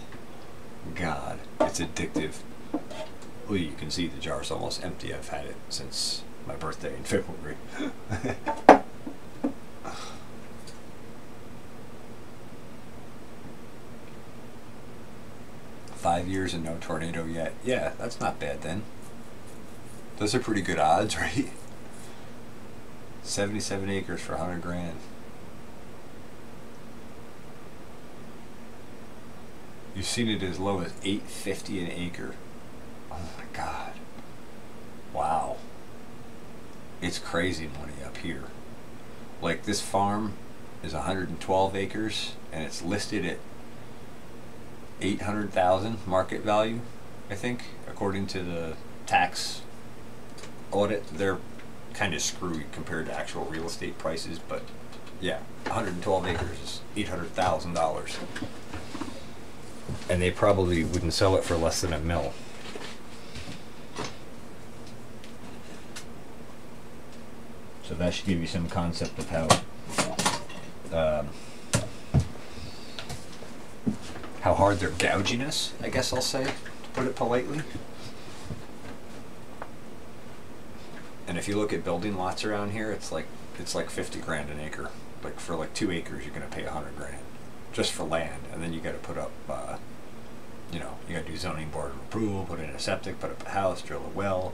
God, it's addictive. Well, you can see the jar's almost empty. I've had it since my birthday in February. 5 years and no tornado yet. Yeah, that's not bad then. Those are pretty good odds, right? 77 acres for 100 grand. You've seen it as low as $850 an acre. Oh my God. Wow. It's crazy money up here. Like, this farm is 112 acres and it's listed at 800,000 market value, I think, according to the tax audit. They're kind of screwy compared to actual real estate prices, but yeah, 112 acres is $800,000. And they probably wouldn't sell it for less than $1 million. So that should give you some concept of how hard they're gouging us, I guess I'll say, to put it politely. And if you look at building lots around here, it's like 50 grand an acre. Like, for like 2 acres, you're gonna pay 100 grand just for land, and then you got to put up, you know, you got to do zoning board approval, put in a septic, put up a house, drill a well.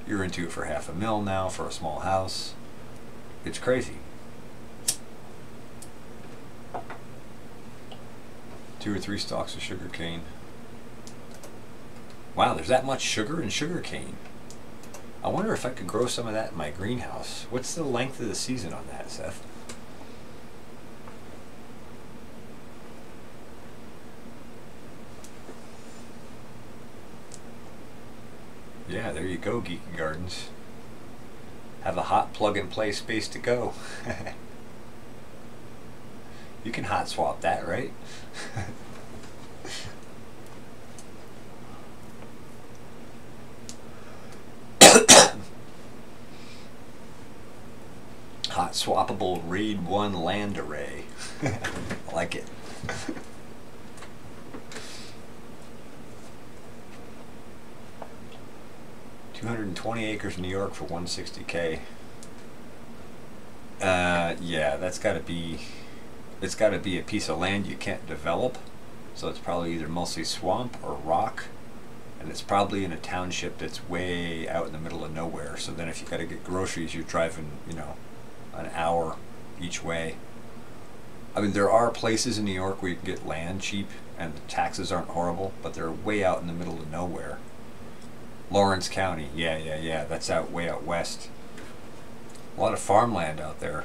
You're into it for $500,000 now for a small house. It's crazy. 2 or 3 stalks of sugar cane. Wow, there's that much sugar in sugar cane. I wonder if I could grow some of that in my greenhouse. What's the length of the season on that, Seth? Yeah, there you go, Geeky Gardens. Have a hot plug-and-play space to go. You can hot swap that, right? Hot swappable RAID 1 land array. I like it. 220 acres in New York for $160K. Yeah, that's got to be. It's got to be a piece of land you can't develop. So it's probably either mostly swamp or rock, and it's probably in a township that's way out in the middle of nowhere. So then, if you got to get groceries, you're driving, you know, an hour each way. I mean, there are places in New York where you can get land cheap and the taxes aren't horrible, but they're way out in the middle of nowhere. Lawrence County, yeah, that's out way out west. A lot of farmland out there.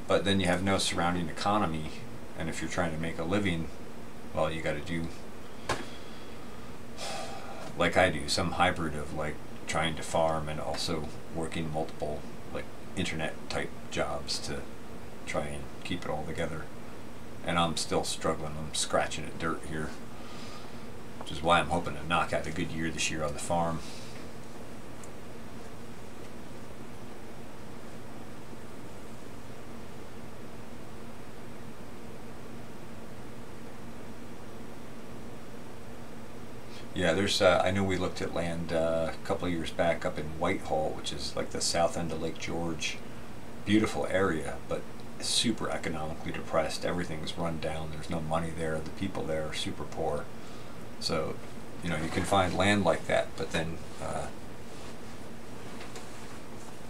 But then you have no surrounding economy, and if you're trying to make a living, well, you got to do, like I do, some hybrid of like trying to farm and also working multiple like internet type jobs to try and keep it all together. And I'm still struggling. I'm scratching at dirt here, which is why I'm hoping to knock out a good year this year on the farm. Yeah, there's, I know we looked at land a couple of years back up in Whitehall, which is like the south end of Lake George. Beautiful area, but super economically depressed. Everything's run down. There's no money there. The people there are super poor. So, you know, you can find land like that, but then,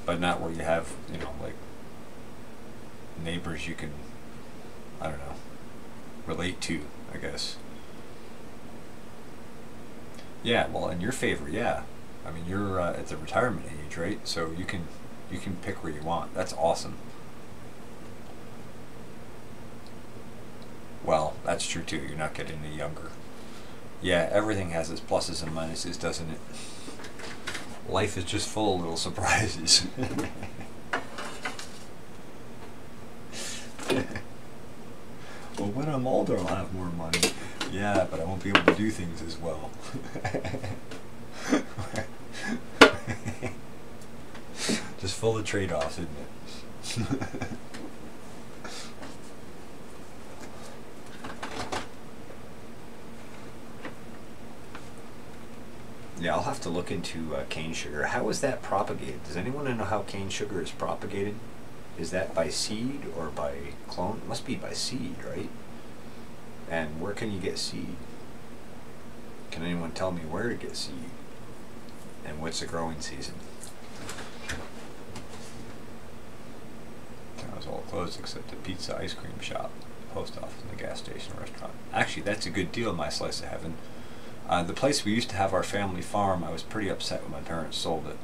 but not where you have, you know, like neighbors you can, I don't know, relate to, I guess. Yeah, well, in your favor, yeah. I mean, you're at the retirement age, right? So you can pick where you want. That's awesome. Well, that's true too. You're not getting any younger. Yeah, everything has its pluses and minuses, doesn't it? Life is just full of little surprises. Well, when I'm older, I'll have more money. Yeah, but I won't be able to do things as well. Just full of trade-offs, isn't it? Yeah, I'll have to look into cane sugar. How is that propagated? Does anyone know how cane sugar is propagated? Is that by seed or by clone? It must be by seed, right? And where can you get seed? Can anyone tell me where to get seed? And what's the growing season? That was all closed except the pizza, ice cream shop, post office, and the gas station, restaurant. Actually, that's a good deal, my slice of heaven. The place we used to have our family farm, I was pretty upset when my parents sold it.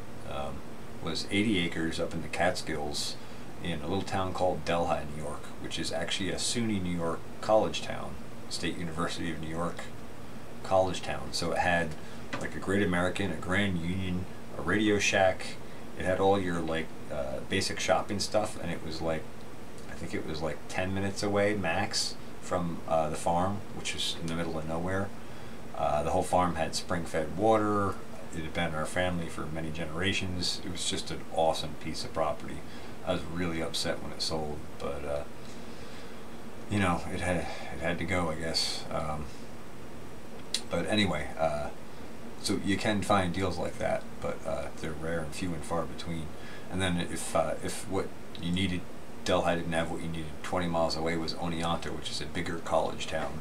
Was 80 acres up in the Catskills in a little town called Delhi, New York, which is actually a SUNY New York college town, State University of New York college town. So it had like a Great American, a Grand Union, a Radio Shack. It had all your like basic shopping stuff, and it was like, I think it was like 10 minutes away max from the farm, which is in the middle of nowhere. The whole farm had spring-fed water. It had been our family for many generations. It was just an awesome piece of property. I was really upset when it sold, but you know, it had to go, I guess. But anyway, so you can find deals like that, but they're rare and few and far between. And then if what you needed, Delhi didn't have what you needed 20 miles away, was Oneonta, which is a bigger college town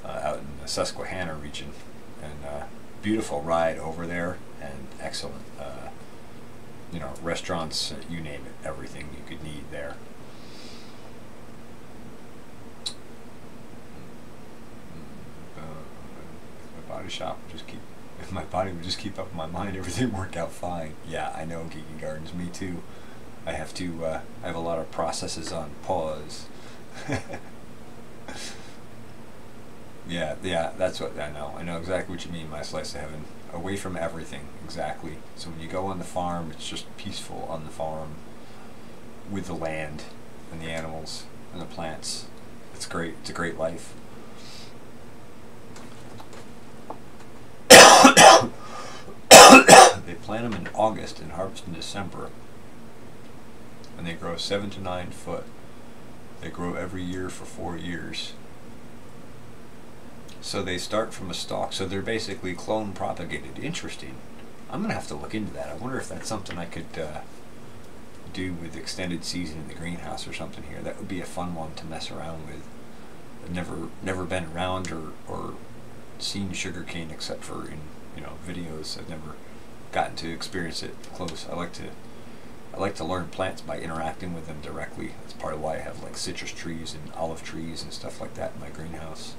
out in the Susquehanna region, and beautiful ride over there, and excellent, you know, restaurants, you name it, everything you could need there. If my body would just keep up with my mind, everything would work out fine. Yeah, I know, Geeky Gardens, me too. I have a lot of processes on pause. Yeah, yeah, that's what I know. I know exactly what you mean, my slice of heaven. Away from everything, exactly. So when you go on the farm, it's just peaceful on the farm with the land and the animals and the plants. It's great. It's a great life. They plant them in August and harvest in December. And they grow 7 to 9 foot. They grow every year for 4 years. So they start from a stalk. So they're basically clone propagated. Interesting. I'm going to have to look into that. I wonder if that's something I could do with extended season in the greenhouse or something here. That would be a fun one to mess around with. I've never been around or seen sugarcane except for in videos. I've never gotten to experience it close. I like to learn plants by interacting with them directly. That's part of why I have like citrus trees and olive trees and stuff like that in my greenhouse.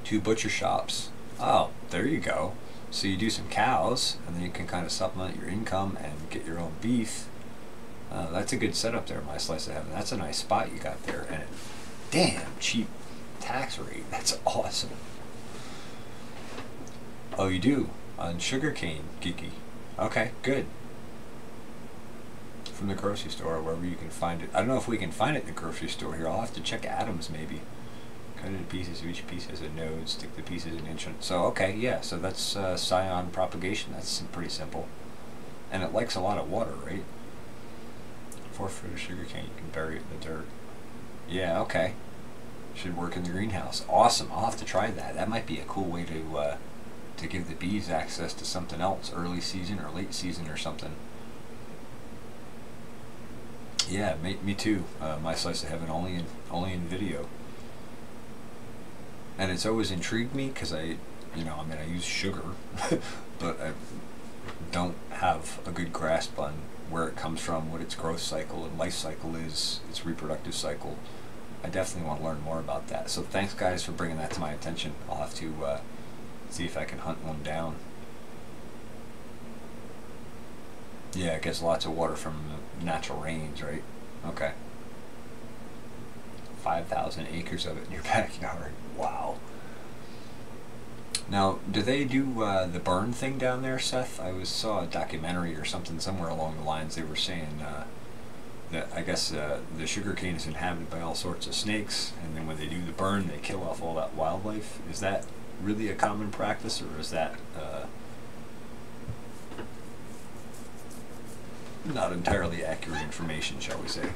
2 butcher shops. Oh, there you go. So you do some cows, and then you can kind of supplement your income and get your own beef. That's a good setup there, my slice of heaven. That's a nice spot you got there, and a damn cheap tax rate. That's awesome. Oh, you do? On sugarcane, geeky. Okay, good. From the grocery store, wherever you can find it. I don't know if we can find it in the grocery store here. I'll have to check Adams maybe. Cut it into pieces. Each piece has a node. Stick the pieces in inch. So okay, yeah. So that's scion propagation. That's pretty simple, and it likes a lot of water, right? 4 foot of sugarcane. You can bury it in the dirt. Yeah. Okay. Should work in the greenhouse. Awesome. I'll have to try that. That might be a cool way to give the bees access to something else, early season or late season or something. Yeah, me too. My slice of heaven only in video. And it's always intrigued me because I use sugar, but I don't have a good grasp on where it comes from, what its growth cycle and life cycle is, its reproductive cycle. I definitely want to learn more about that. So thanks, guys, for bringing that to my attention. I'll have to see if I can hunt one down. Yeah, it gets lots of water from natural rains, right? Okay. 5,000 acres of it in your backyard. Wow. Now, do they do the burn thing down there, Seth? I saw a documentary or something somewhere along the lines. They were saying that I guess the sugarcane is inhabited by all sorts of snakes, and then when they do the burn, they kill off all that wildlife. Is that really a common practice, or is that not entirely accurate information, shall we say?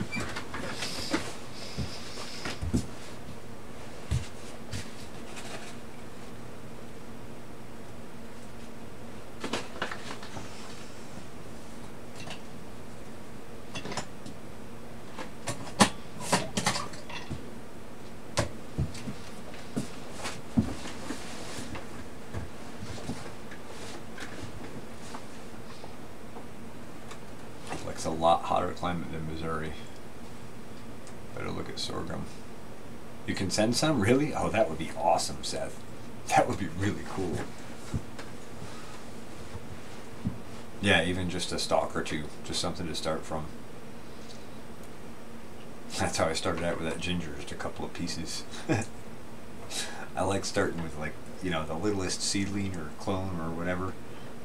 It's a lot hotter climate than Missouri. Better look at sorghum. You can send some? Really? Oh, that would be awesome, Seth. That would be really cool. Yeah, even just a stalk or two. Just something to start from. That's how I started out with that ginger, just a couple of pieces. I like starting with, like, the littlest seedling or clone or whatever,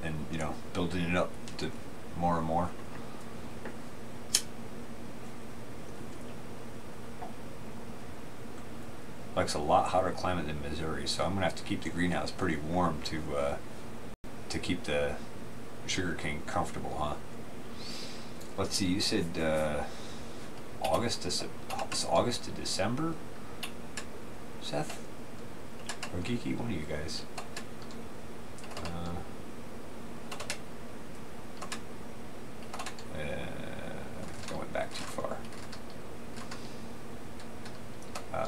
and, building it up to more and more. Likes a lot hotter climate than Missouri, so I'm gonna have to keep the greenhouse pretty warm to keep the sugarcane comfortable, huh? Let's see. You said August to December, Seth or Geeky? One of you guys. Going back too far.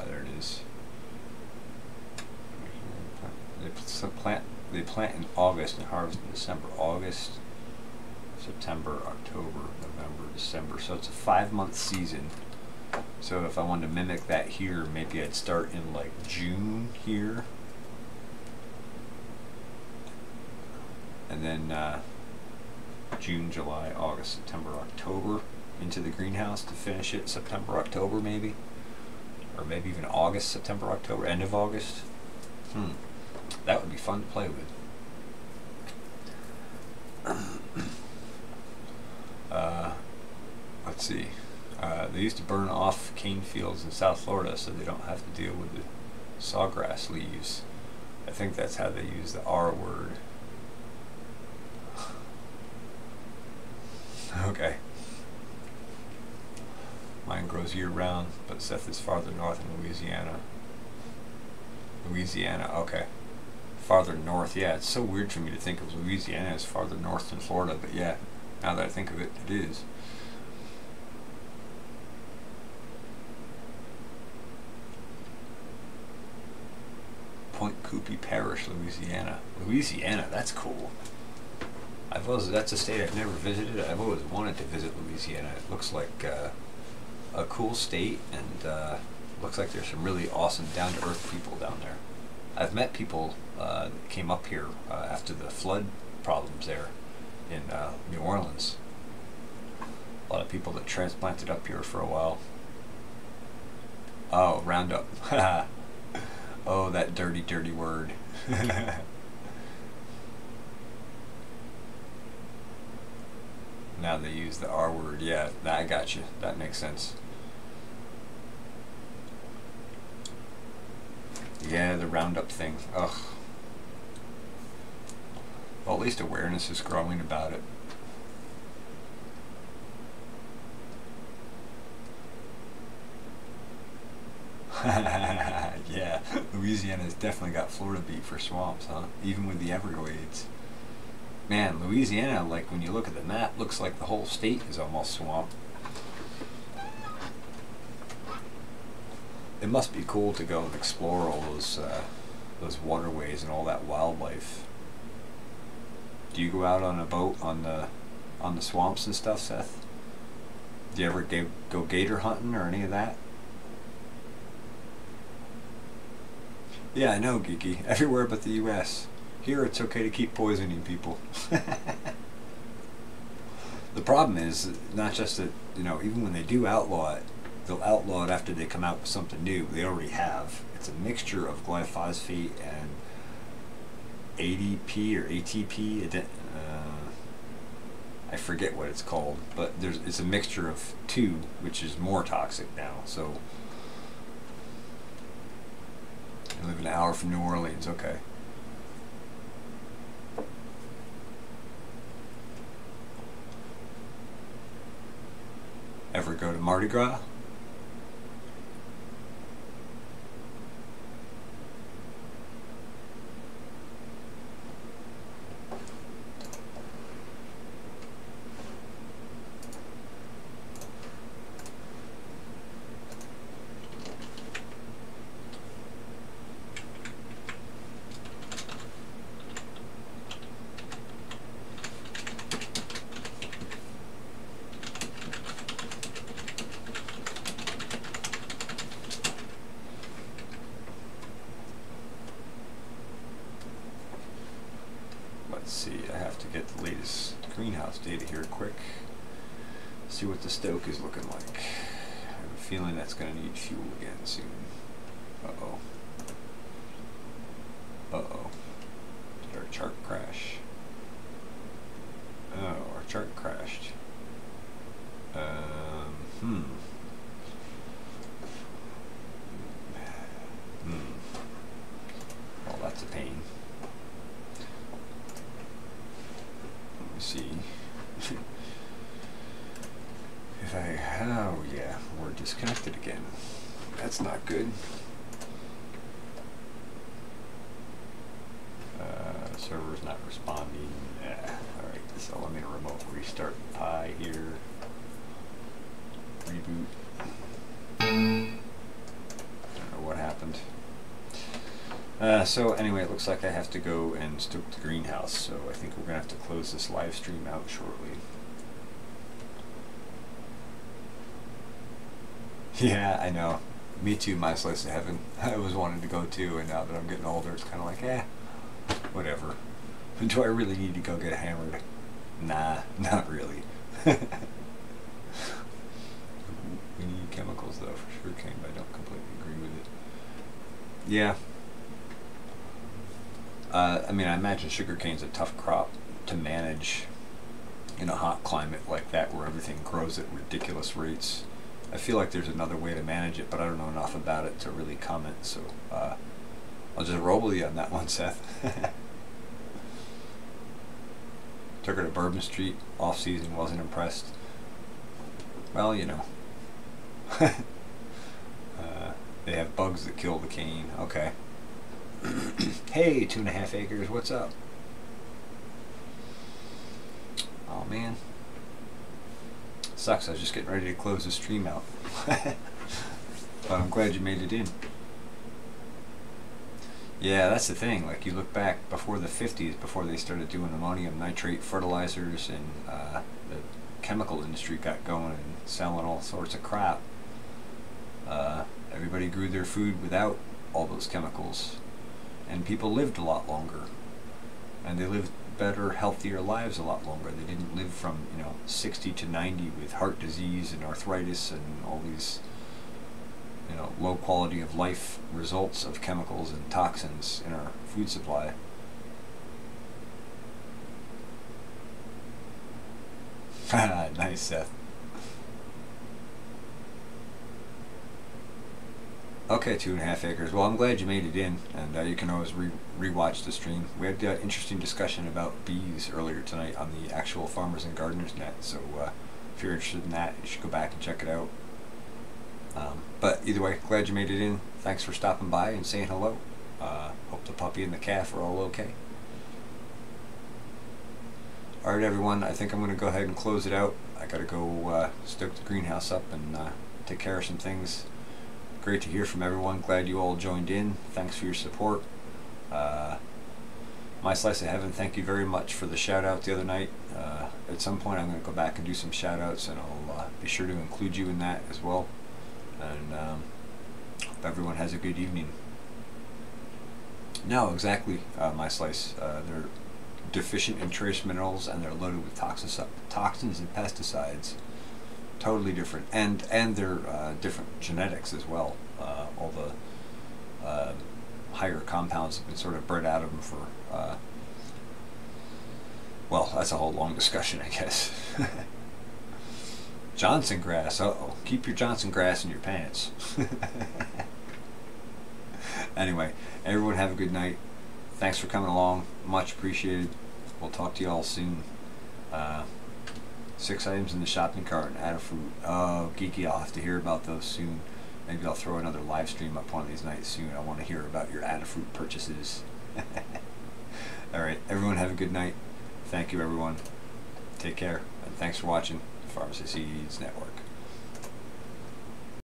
There it is. They plant in August and harvest in December. August, September, October, November, December. So it's a 5-month season. So if I wanted to mimic that here, maybe I'd start in like June here, and then June, July, August, September, October into the greenhouse to finish it September, October maybe, or maybe even August, September, October, end of August. That would be fun to play with. Let's see. They used to burn off cane fields in South Florida so they don't have to deal with the sawgrass leaves. I think that's how they use the R word. Okay. Mine grows year-round, but Seth is farther north in Louisiana. Louisiana, okay. Farther north, yeah. It's so weird for me to think of Louisiana as farther north than Florida, but yeah, now that I think of it, it is. Point Coupee Parish, Louisiana. Louisiana, that's cool. That's a state I've never visited. I've always wanted to visit Louisiana. It looks like a cool state, and looks like there's some really awesome down-to-earth people down there. I've met people that came up here after the flood problems there in New Orleans. A lot of people that transplanted up here for a while. Oh, Roundup. Oh, that dirty, dirty word. Now they use the R word. Yeah, I got you. That makes sense. Yeah, the Roundup thing. Ugh. Well, at least awareness is growing about it. Yeah, Louisiana's definitely got Florida beat for swamps, huh? Even with the Everglades. Man, Louisiana, like when you look at the map, looks like the whole state is almost swamp. It must be cool to go and explore all those waterways and all that wildlife. Do you go out on a boat on the swamps and stuff, Seth? Do you ever go gator hunting or any of that? Yeah, I know, Geeky. Everywhere but the U.S. Here it's okay to keep poisoning people. The problem is not just that, you know, even when they do outlaw it, they'll outlaw it after they come out with something new. They already have. It's a mixture of glyphosate and ADP or ATP. I forget what it's called, but it's a mixture of two, which is more toxic now. So I live an hour from New Orleans. Okay. Ever go to Mardi Gras? Data here quick. See what the stoke is looking like. I have a feeling that's going to need fuel again soon. Uh-oh. Uh-oh. Did our chart crash? Oh, our chart crashed. Well, that's a pain. Let me see. Oh yeah, we're disconnected again. That's not good. Server's not responding. Alright, so I'm in a remote restart Pi here. Reboot. I don't know what happened. So anyway, it looks like I have to go and stoke the greenhouse, so I think we're going to have to close this live stream out shortly. Yeah, I know. Me too, my slice of heaven. I always wanted to go too, and now that I'm getting older, it's kind of like, whatever. Do I really need to go get hammered? Nah, not really. We need chemicals though, for sure, King, but I don't completely agree. Yeah. I mean, I imagine sugarcane's a tough crop to manage in a hot climate like that where everything grows at ridiculous rates. I feel like there's another way to manage it, but I don't know enough about it to really comment, so I'll just roll with you on that one, Seth. Took her to Bourbon Street, off-season, wasn't impressed. Well, you know. They have bugs that kill the cane. Okay. Hey, 2.5 acres, what's up? Oh man. Sucks, I was just getting ready to close the stream out. But I'm glad you made it in. Yeah, that's the thing. Like, you look back before the 50s, before they started doing ammonium nitrate fertilizers and the chemical industry got going and selling all sorts of crap. Everybody grew their food without all those chemicals, and people lived a lot longer, and they lived better, healthier lives a lot longer. They didn't live from 60 to 90 with heart disease and arthritis and all these low quality of life results of chemicals and toxins in our food supply. Nice, Seth. Okay, 2.5 acres. Well, I'm glad you made it in, and you can always re-watch the stream. We had an interesting discussion about bees earlier tonight on the actual Farmers and Gardeners net, so if you're interested in that, you should go back and check it out. But either way, glad you made it in. Thanks for stopping by and saying hello. Hope the puppy and the calf are all okay. Alright everyone, I think I'm going to go ahead and close it out. I gotta go stoke the greenhouse up and take care of some things. Great to hear from everyone. Glad you all joined in. Thanks for your support. My Slice of Heaven, thank you very much for the shout out the other night. At some point I'm going to go back and do some shout outs, and I'll be sure to include you in that as well. And hope everyone has a good evening. No, exactly, My Slice. They're deficient in trace minerals, and they're loaded with toxins and pesticides. Totally different, and they're different genetics as well. All the higher compounds have been sort of bred out of them for well, that's a whole long discussion, I guess. Johnson grass. Uh-oh. Keep your Johnson grass in your pants. Anyway, everyone have a good night. Thanks for coming along. Much appreciated. We'll talk to you all soon. 6 items in the shopping cart and Adafruit. Oh, geeky, I'll have to hear about those soon. Maybe I'll throw another live stream up one of these nights soon. I want to hear about your Adafruit purchases. Alright, everyone have a good night. Thank you, everyone. Take care, and thanks for watching the Farmacy Seeds Network.